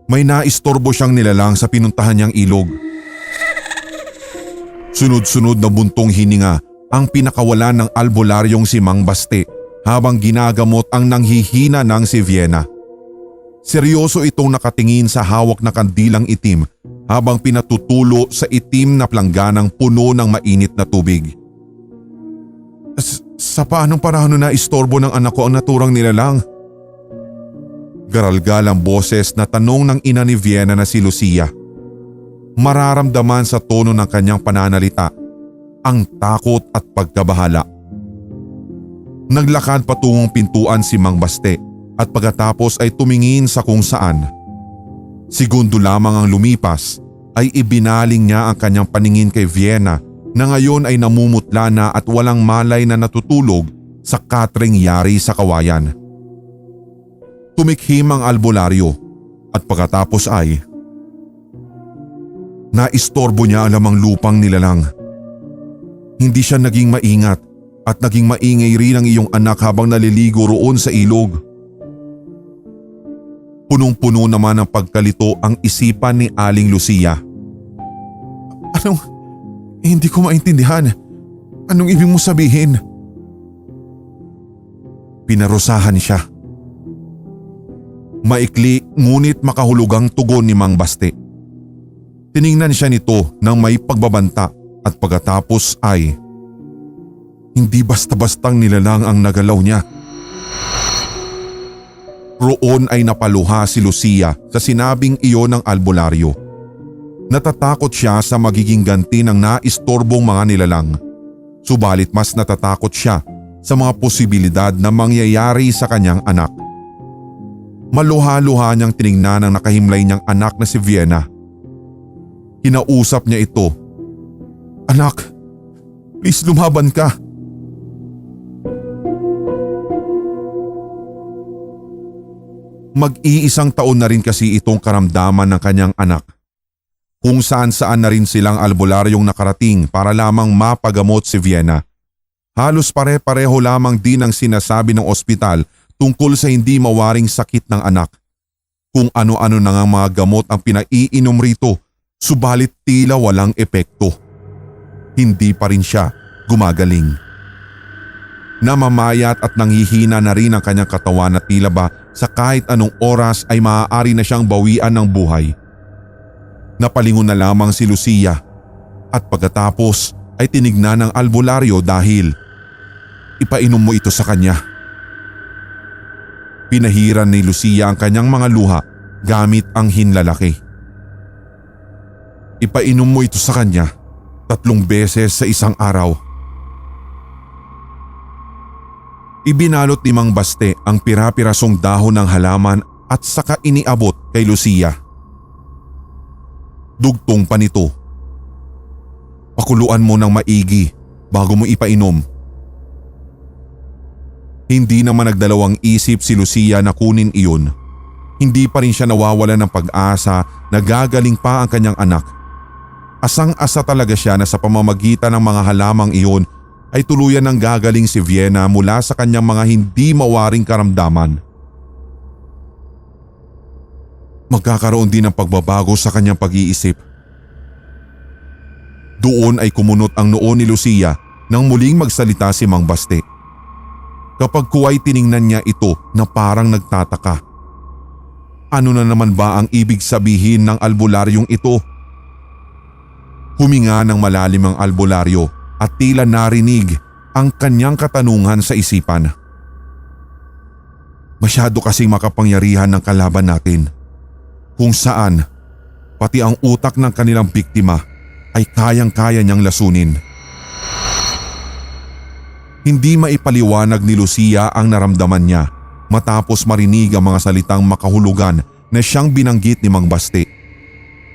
May naistorbo siyang nilalang sa pinuntahan niyang ilog. Sunod-sunod na buntong hininga ang pinakawalan ng albularyong si Mang Baste habang ginagamot ang nanghihina ng si Vienna. Seryoso itong nakatingin sa hawak na kandilang itim habang pinatutulo sa itim na plangganang puno ng mainit na tubig. Sa paanong paraan na istorbo ng anak ko ang naturang nilalang? Garalgal ang boses na tanong ng ina ni Vienna na si Lucia. Mararamdaman sa tono ng kanyang pananalita ang takot at pagkabahala. Naglakad patungong pintuan si Mang Baste at pagkatapos ay tumingin sa kung saan. Segundo lamang ang lumipas ay ibinaling niya ang kanyang paningin kay Vienna na ngayon ay namumutla na at walang malay na natutulog sa katring yari sa kawayan. Tumikhim ang albularyo at pagkatapos ay naistorbo niya ang lamang lupang nilalang. Hindi siya naging maingat at naging maingay rin ang iyong anak habang naliligo roon sa ilog. Punong-puno naman ng pagkalito ang isipan ni Aling Lucia. Hindi ko maintindihan. Anong ibig mo sabihin? Pinarusahan siya. Maikli ngunit makahulugang tugon ni Mang Baste. Tiningnan siya nito ng may pagbabanta at pagkatapos ay hindi basta-bastang nilalang ang nagalaw niya. Roon ay napaluha si Lucia sa sinabing iyon ng albularyo. Natatakot siya sa magiging ganti ng naistorbong mga nilalang. Subalit mas natatakot siya sa mga posibilidad na mangyayari sa kanyang anak. Maluha-luha niyang tiningnan ang nakahimlay niyang anak na si Vienna. Kinausap niya ito. Anak, please lumaban ka. Mag-iisang taon na rin kasi itong karamdaman ng kanyang anak. Kung saan-saan na rin silang albularyong nakarating para lamang mapagamot si Vienna. Halos pare-pareho lamang din ang sinasabi ng ospital tungkol sa hindi mawaring sakit ng anak. Kung ano-ano na nga mga gamot ang pinaiinom rito, subalit tila walang epekto. Hindi pa rin siya gumagaling. Namamayat at nanghihina na rin ang kanyang katawan na tila ba sa kahit anong oras ay maaari na siyang bawian ng buhay. Napalingon na lamang si Lucia at pagkatapos ay tinignan ng albularyo dahil ipainom mo ito sa kanya. Pinahiran ni Lucia ang kanyang mga luha gamit ang hinlalaki. Ipainom mo ito sa kanya 3 beses sa isang araw. Ibinalot ni Mang Baste ang pira-pirasong dahon ng halaman at saka iniabot kay Lucia. Dugtong pa nito. Pakuluan mo ng maigi bago mo ipainom. Hindi naman nagdalawang isip si Lucia na kunin iyon. Hindi pa rin siya nawawalan ng pag-asa na gagaling pa ang kanyang anak. Asang-asa talaga siya na sa pamamagitan ng mga halamang iyon ay tuluyan ng gagaling si Vienna mula sa kanyang mga hindi mawaring karamdaman. Magkakaroon din ng pagbabago sa kanyang pag-iisip. Doon ay kumunot ang noo ni Lucia nang muling magsalita si Mang Baste. Kapag kuway tiningnan niya ito na parang nagtataka. Ano na naman ba ang ibig sabihin ng albularyong ito? Huminga ng malalim ang albularyo at tila narinig ang kanyang katanungan sa isipan. Masyado kasing makapangyarihan ng kalaban natin. Kung saan, pati ang utak ng kanilang biktima ay kayang-kaya niyang lasunin. Hindi maipaliwanag ni Lucia ang naramdaman niya matapos marinig ang mga salitang makahulugan na siyang binanggit ni Mang Baste.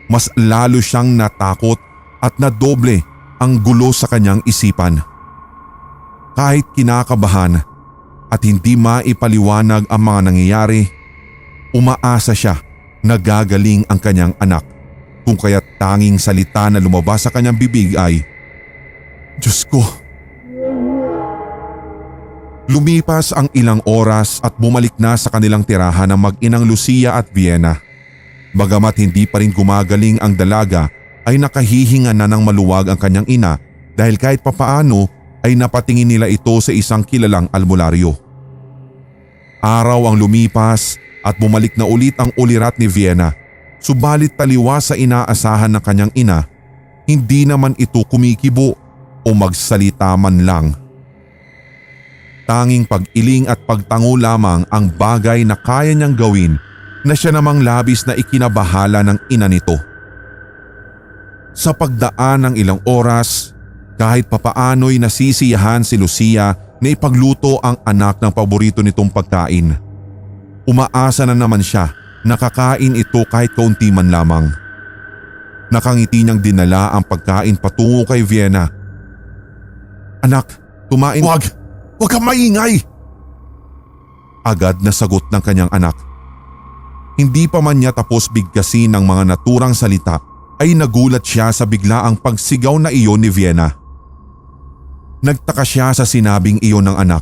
Mas lalo siyang natakot at nadoble ang gulo sa kanyang isipan. Kahit kinakabahan at hindi maipaliwanag ang mga nangyayari, Umaasa siya na gagaling ang kanyang anak, kung kaya't tanging salita na lumabas sa kanyang bibig ay, "Diyos ko." Lumipas ang ilang oras at bumalik na sa kanilang tirahan ang mag-inang Lucia at Vienna. Bagamat hindi pa rin gumagaling ang dalaga ay nakahihinga na ng maluwag ang kanyang ina dahil kahit papaano ay napatingin nila ito sa isang kilalang albularyo. Araw ang lumipas at bumalik na ulit ang ulirat ni Vienna, subalit taliwas sa inaasahan ng kanyang ina, hindi naman ito kumikibo o magsalita man lang. Tanging pag-iling at pagtango lamang ang bagay na kaya niyang gawin na siya namang labis na ikinabahala ng ina nito. Sa pagdaan ng ilang oras, kahit papaano'y nasisiyahan si Lucia na ipagluto ang anak ng paborito nitong pagkain. Umaasa na naman siya na kakain ito kahit kaunti man lamang. Nakangiti niyang dinala ang pagkain patungo kay Vienna. "Anak, kumain." Huwag kang maingay!" Agad na sagot ng kanyang anak. Hindi pa man niya tapos bigkasin ng mga naturang salita ay nagulat siya sa biglaang pagsigaw na iyon ni Vienna. Nagtaka siya sa sinabing iyon ng anak.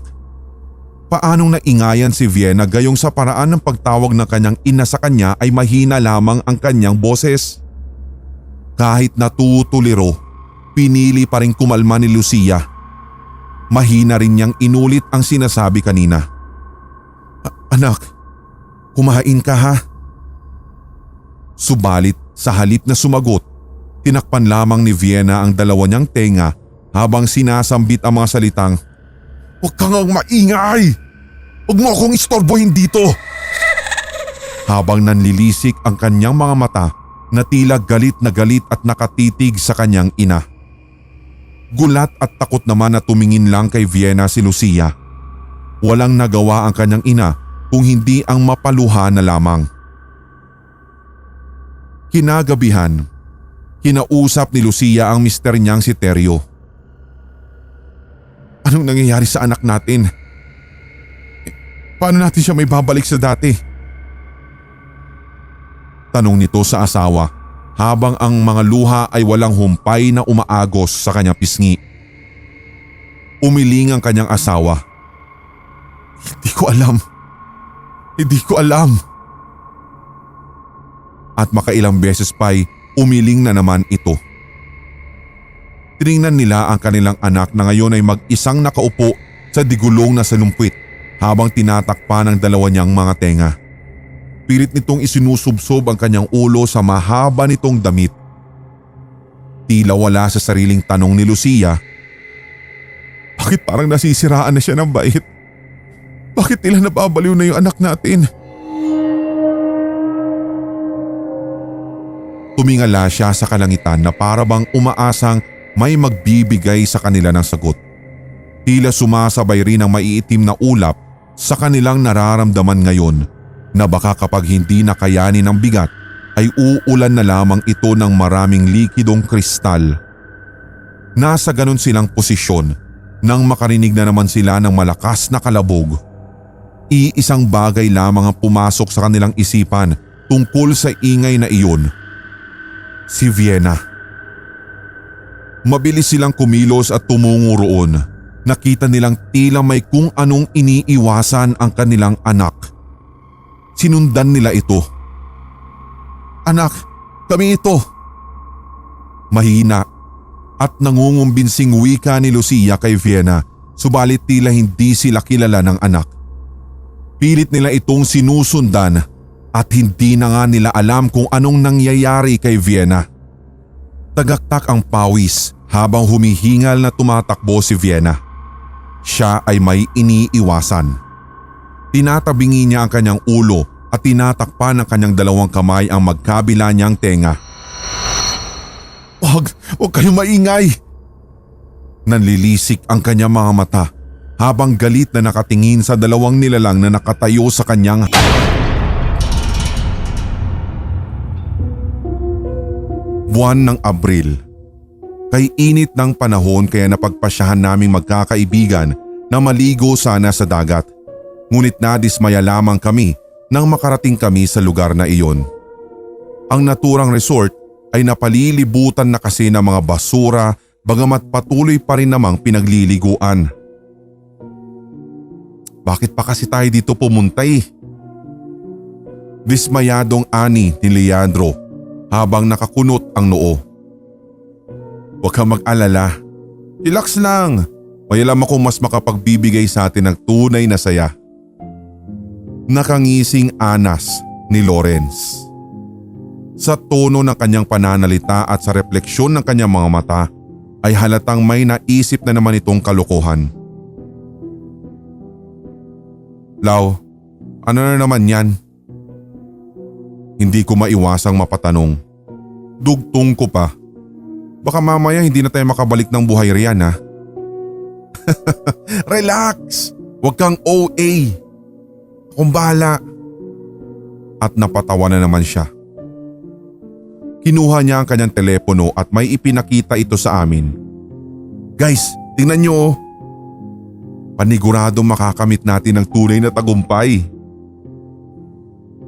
Paanong naingayan si Vienna gayong sa paraan ng pagtawag ng kanyang ina sa kanya ay mahina lamang ang kanyang boses? Kahit natutuliro, pinili pa rin kumalma ni Lucia. Mahina rin niyang inulit ang sinasabi kanina. "Anak, kumain ka ha?" Subalit sa halip na sumagot, tinakpan lamang ni Vienna ang dalawa niyang tenga habang sinasambit ang mga salitang, "Huwag kang maingay! Huwag mo akong istorbohin dito!" Habang nanlilisik ang kanyang mga mata na tila galit na galit at nakatitig sa kanyang ina. Gulat at takot naman na tumingin lang kay Vienna si Lucia. Walang nagawa ang kanyang ina kung hindi ang mapaluha na lamang. Kinagabihan, kinausap ni Lucia ang mister niyang si Teryo. "Anong nangyayari sa anak natin? Paano natin siya may babalik sa dati?" Tanong nito sa asawa habang ang mga luha ay walang humpay na umaagos sa kanyang pisngi. Umiling ang kanyang asawa. Hindi ko alam. At makailang beses pa'y umiling na naman ito. Tiningnan nila ang kanilang anak na ngayon ay mag-isang nakaupo sa digulong na salumpwit habang tinatakpan ng dalawa niyang mga tenga. Pilit nitong isinusubsob ang kanyang ulo sa mahaba nitong damit. Tila wala sa sariling tanong ni Lucia. Bakit parang nasisiraan na siya ng bait? Bakit tila nababaliw na yung anak natin? Tumingala siya sa kalangitan na parabang umaasang may magbibigay sa kanila ng sagot. Tila sumasabay rin ang maiitim na ulap sa kanilang nararamdaman ngayon na baka kapag hindi nakayanin ng bigat ay uulan na lamang ito ng maraming likidong kristal. Nasa ganon silang posisyon nang makarinig na naman sila ng malakas na kalabog. Iisang bagay lamang ang pumasok sa kanilang isipan tungkol sa ingay na iyon. Si Vienna. Mabilis silang kumilos at tumungo roon. Nakita nilang tila may kung anong iniiwasan ang kanilang anak. Sinundan nila ito. "Anak, kami ito." Mahina at nangungumbinsing wika ni Lucia kay Vienna, subalit tila hindi sila kilala ng anak. Pilit nila itong sinusundan at hindi na nga nila alam kung anong nangyayari kay Vienna. Tagaktak ang pawis habang humihingal na tumatakbo si Vienna. Siya ay may iniiwasan. Tinatabingi niya ang kanyang ulo at tinatakpan ng kanyang dalawang kamay ang magkabila niyang tenga. Huwag kayong maingay!" Nanlilisik ang kanyang mga mata habang galit na nakatingin sa dalawang nilalang na nakatayo sa kanyang buwan ng Abril. Kay init ng panahon kaya napagpasyahan naming magkakaibigan na maligo sana sa dagat. Ngunit nadismaya lamang kami Nang makarating kami sa lugar na iyon, ang naturang resort ay napalilibutan na kasi ng mga basura bagamat patuloy pa rin namang pinagliliguan. Bakit pa kasi tayo dito pumunta eh? Dismayadong ani ni Leandro habang nakakunot ang noo. Huwag kang mag-alala. Relax lang. May alam akong mas makapagbibigay sa atin ng tunay na saya. Nakangising anas ni Lawrence. Sa tono ng kanyang pananalita at sa refleksyon ng kanyang mga mata ay halatang may naisip na naman itong kalokohan. Lau, ano na naman yan? Hindi ko maiwasang mapatanong. Dugtong ko pa. Baka mamaya hindi na tayo makabalik ng buhay riyan ha. Relax! Huwag kang OA. Akong bahala. At napatawa na naman siya. Kinuha niya ang kanyang telepono at may ipinakita ito sa amin. Guys, tingnan niyo oh. Panigurado makakamit natin ang tunay na tagumpay.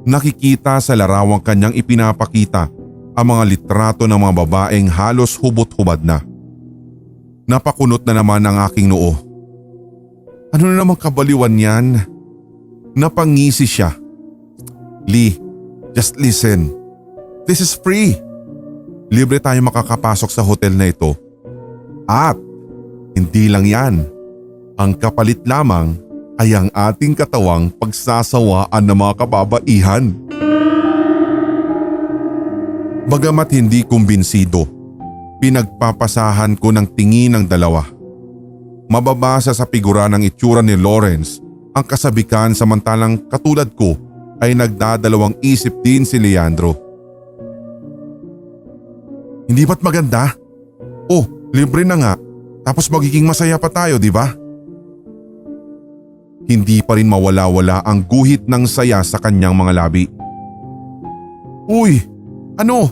Nakikita sa larawang kanyang ipinapakita ang mga litrato ng mga babaeng halos hubot-hubad na. Napakunot na naman ang aking noo. Ano na namang kabaliwan yan? Napangisi siya. Lee, just listen. This is free. Libre tayo makakapasok sa hotel na ito. At hindi lang yan. Ang kapalit lamang ay ang ating katawang pagsasawaan ng mga kababaihan. Bagamat hindi kumbinsido, pinagpapasahan ko ng tingin ng dalawa. Mababasa sa figura ng itsura ni Lawrence ang kasabikan samantalang katulad ko ay nagdadalawang isip din si Leandro. Hindi ba't maganda? Oh, libre na nga. Tapos magiging masaya pa tayo, di ba? Hindi pa rin mawala-wala ang guhit ng saya sa kanyang mga labi. Uy, ano?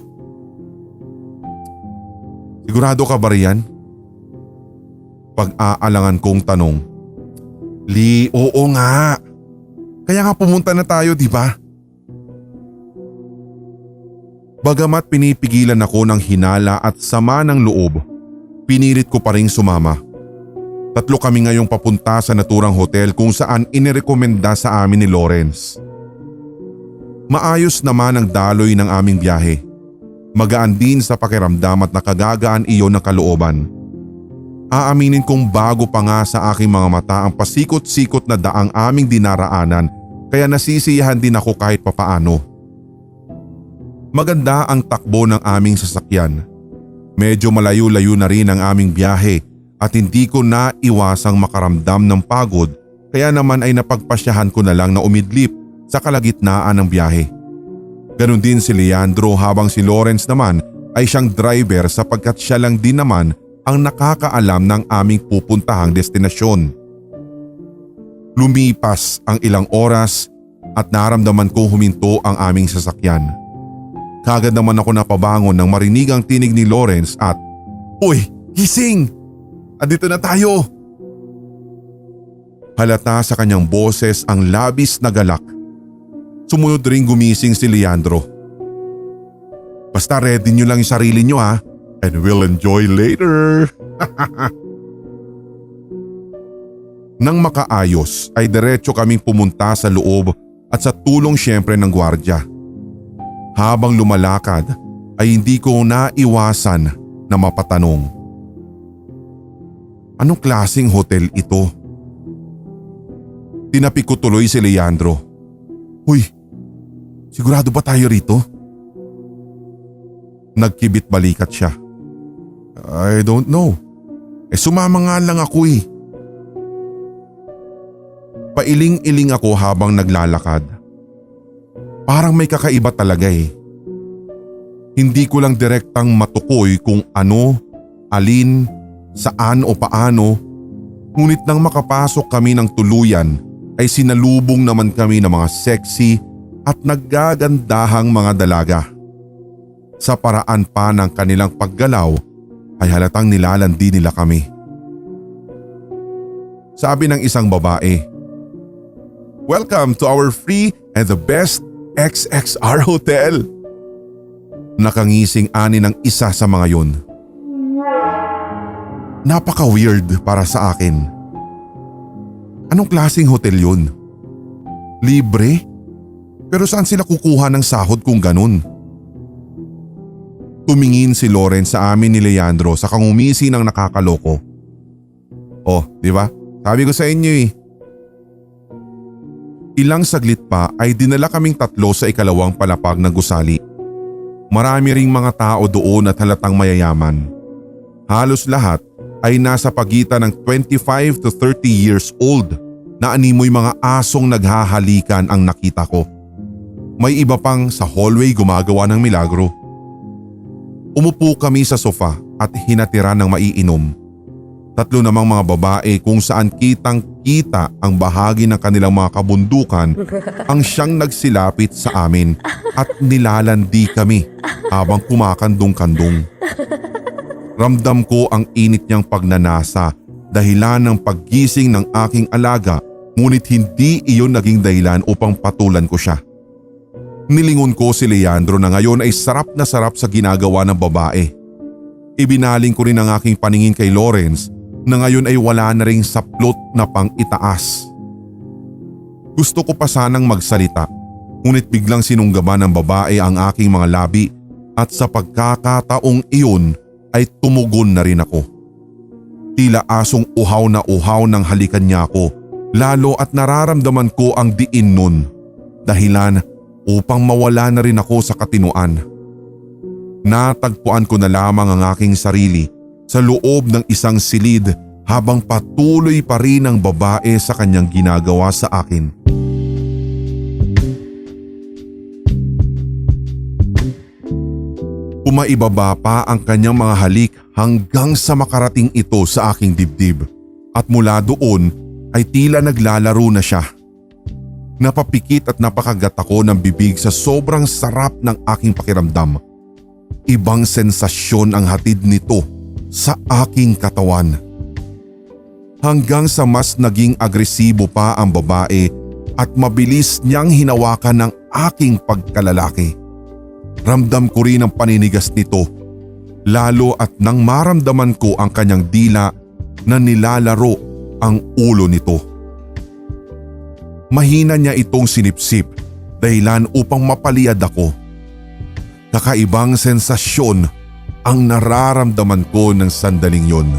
Sigurado ka ba riyan? Pag-aalangan kong tanong. Lee, oo nga. Kaya nga pumunta na tayo, di ba? Bagamat pinipigilan ako ng hinala at sama ng loob, pinilit ko pa ring sumama. 3 kami ngayong papunta sa naturang hotel kung saan inirekomenda sa amin ni Lawrence. Maayos naman ang daloy ng aming biyahe. Magaan din sa pakiramdam at nakagagaan iyon ng kalooban. Aaminin kong bago pa nga sa aking mga mata ang pasikot-sikot na daang aming dinaraanan kaya nasisiyahan din ako kahit papaano. Maganda ang takbo ng aming sasakyan. Medyo malayo-layo na rin ang aming biyahe at hindi ko na iwasang makaramdam ng pagod kaya naman ay napagpasyahan ko na lang na umidlip sa kalagitnaan ng biyahe. Ganon din si Leandro habang si Lawrence naman ay siyang driver sapagkat siya lang din naman ang nakakaalam ng aming pupuntahang destinasyon. Lumipas ang ilang oras at naramdaman kong huminto ang aming sasakyan. Kagad naman ako napabangon nang marinig ang tinig ni Lawrence at, "Uy, gising! Andito na tayo!" Halata sa kanyang boses ang labis na galak. Sumunod ring gumising si Leandro. "Basta ready nyo lang yung sarili nyo ha, and we'll enjoy later." Nang makaayos ay diretso kaming pumunta sa loob at sa tulong siyempre ng gwardiya. Habang lumalakad ay hindi ko naiwasan na mapatanong. Anong klaseng hotel ito? Tinapik ko tuloy si Leandro. "Uy, sigurado ba tayo rito?" Nagkibit balikat siya. "I don't know. Sumama nga lang ako eh." Pailing-iling ako habang naglalakad. Parang may kakaiba talaga eh. Hindi ko lang direktang matukoy kung ano, alin, saan o paano, ngunit nang makapasok kami ng tuluyan ay sinalubong naman kami ng mga sexy at naggagandahang mga dalaga. Sa paraan pa ng kanilang paggalaw ay halatang nilalandi nila kami. Sabi ng isang babae, "Welcome to our free and the best XXR hotel. Nakangising ani ng isa sa mga yun. Napaka-weird para sa akin. Anong klaseng hotel yun? Libre? Pero saan sila kukuha ng sahod kung ganun? Tumingin si Loren sa amin ni Leandro sa kangumisi ng nakakaloko. Oh, di ba? Sabi ko sa inyo eh. Ilang saglit pa ay dinala kaming tatlo sa ikalawang palapag ng gusali. Marami ring mga tao doon at halatang mayayaman. Halos lahat ay nasa pagitan ng 25 to 30 years old na animoy mga asong naghahalikan ang nakita ko. May iba pang sa hallway gumagawa ng milagro. Umupo kami sa sofa at hinatira ng maiinom. Tatlo namang mga babae kung saan kitang-kita ang bahagi ng kanilang mga kabundukan ang siyang nagsilapit sa amin at nilalandi kami habang kumakandong-kandong. Ramdam ko ang init niyang pagnanasa dahilan ng paggising ng aking alaga, ngunit hindi iyon naging dahilan upang patulan ko siya. Nilingon ko si Leandro na ngayon ay sarap na sarap sa ginagawa ng babae. Ibinaling ko rin ang aking paningin kay Lawrence na ngayon ay wala na ring saplot na pang itaas. Gusto ko pa sanang magsalita, ngunit biglang sinunggaban ng babae ang aking mga labi at sa pagkakataong iyon ay tumugon na rin ako. Tila asong uhaw na uhaw ng halikan niya ako, lalo at nararamdaman ko ang diin nun, dahilan upang mawala na rin ako sa katinuan. Natagpuan ko na lamang ang aking sarili sa loob ng isang silid habang patuloy pa rin ang babae sa kanyang ginagawa sa akin. Pumaibaba pa ang kanyang mga halik hanggang sa makarating ito sa aking dibdib at mula doon ay tila naglalaro na siya. Napapikit at napakagat ako ng bibig sa sobrang sarap ng aking pakiramdam. Ibang sensasyon ang hatid nito sa aking katawan. Hanggang sa mas naging agresibo pa ang babae at mabilis niyang hinawakan ng aking pagkalalaki. Ramdam ko rin ang paninigas nito, lalo at nang maramdaman ko ang kanyang dila na nilalaro ang ulo nito. Mahina niya itong sinipsip dahilan upang mapaliyad ako. Kakaibang sensasyon ang nararamdaman ko ng sandaling yon.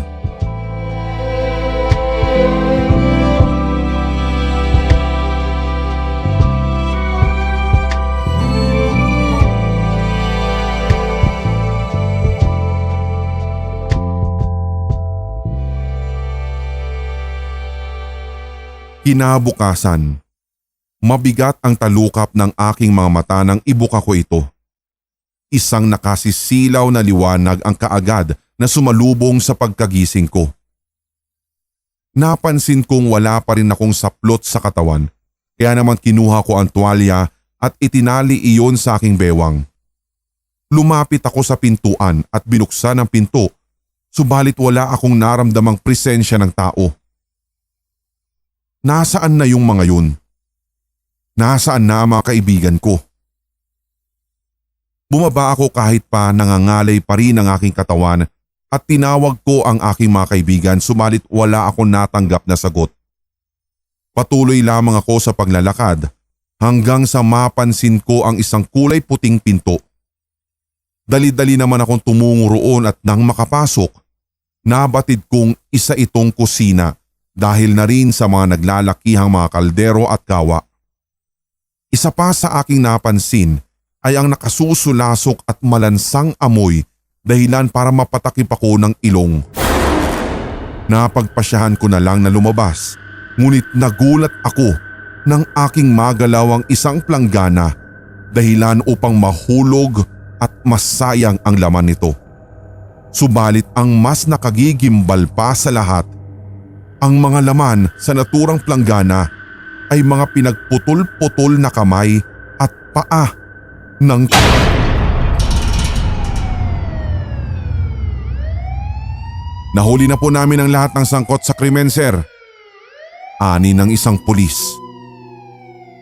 Kinabukasan, mabigat ang talukap ng aking mga mata nang ibuka ko ito. Isang nakasisilaw na liwanag ang kaagad na sumalubong sa pagkagising ko. Napansin kong wala pa rin akong saplot sa katawan, kaya naman kinuha ko ang tuwalya at itinali iyon sa aking bewang. Lumapit ako sa pintuan at binuksan ang pinto, subalit wala akong naramdamang presensya ng tao. Nasaan na yung mga yun? Nasaan na ang mga kaibigan ko? Bumaba ako kahit pa nangangalay pa rin ang aking katawan at tinawag ko ang aking mga kaibigan, subalit wala akong natanggap na sagot. Patuloy lamang ako sa paglalakad hanggang sa mapansin ko ang isang kulay puting pinto. Dali-dali naman akong tumungo roon at nang makapasok, nabatid kong isa itong kusina dahil na rin sa mga naglalakihang mga kaldero at kawa. Isa pa sa aking napansin ay ang nakasusulasok at malansang amoy dahilan para mapatakip ako ng ilong. Napagpasyahan ko na lang na lumabas, ngunit nagulat ako nang aking magalawang isang planggana dahilan upang mahulog at masayang ang laman nito. Subalit ang mas nakagigimbal pa sa lahat, ang mga laman sa naturang planggana ay mga pinagputol-putol na kamay at paa ng Nahuli na po namin ang lahat ng sangkot sa krimen, sir. Ani ng isang pulis.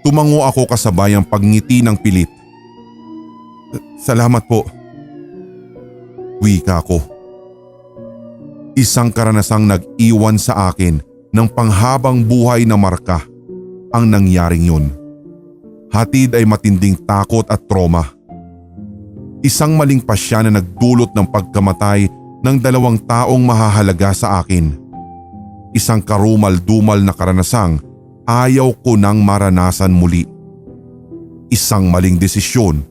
Tumango ako kasabay ang pagngiti ng pilit. Salamat po. Wika ko. Isang karanasang nag-iwan sa akin ng panghabang buhay na marka ang nangyaring yun. Hatid ay matinding takot at trauma. Isang maling pasya na nagdulot ng pagkamatay ng 2 taong mahahalaga sa akin. Isang karumal-dumal na karanasang ayaw ko nang maranasan muli. Isang maling desisyon.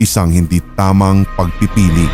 Isang hindi tamang pagpipili.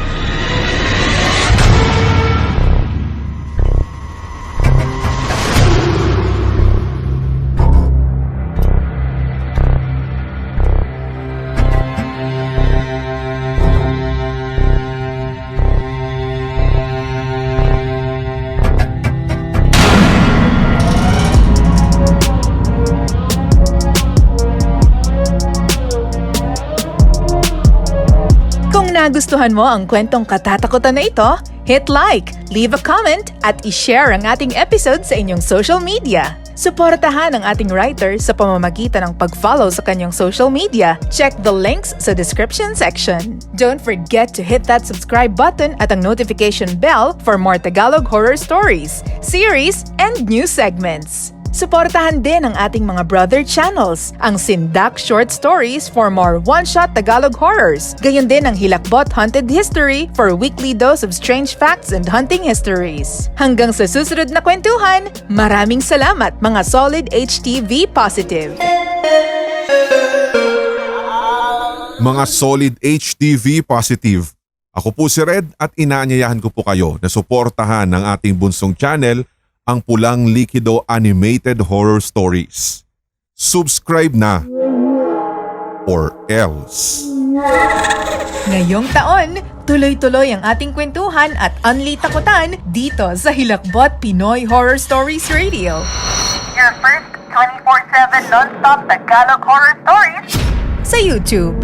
Nagustuhan mo ang kwentong katatakutan na ito? Hit like, leave a comment, at i-share ang ating episode sa inyong social media. Suportahan ang ating writer sa pamamagitan ng pag-follow sa kanyang social media. Check the links sa description section. Don't forget to hit that subscribe button at ang notification bell for more Tagalog horror stories, series, and new segments. Suportahan din ang ating mga brother channels, ang Sindak Short Stories for more one-shot Tagalog horrors. Gayon din ang Hilakbot Haunted History for weekly dose of strange facts and hunting histories. Hanggang sa susunod na kwentuhan, maraming salamat mga Solid HTV Positive. Mga Solid HTV Positive, ako po si Red at inaanyayahan ko po kayo na suportahan ng ating bunsong channel, ang Pulang Likido Animated Horror Stories. Subscribe na or else. Ngayong taon, tuloy-tuloy ang ating kwentuhan at unli takutan dito sa Hilakbot Pinoy Horror Stories Radio. Your first 24/7 non-stop Tagalog horror stories Sa YouTube.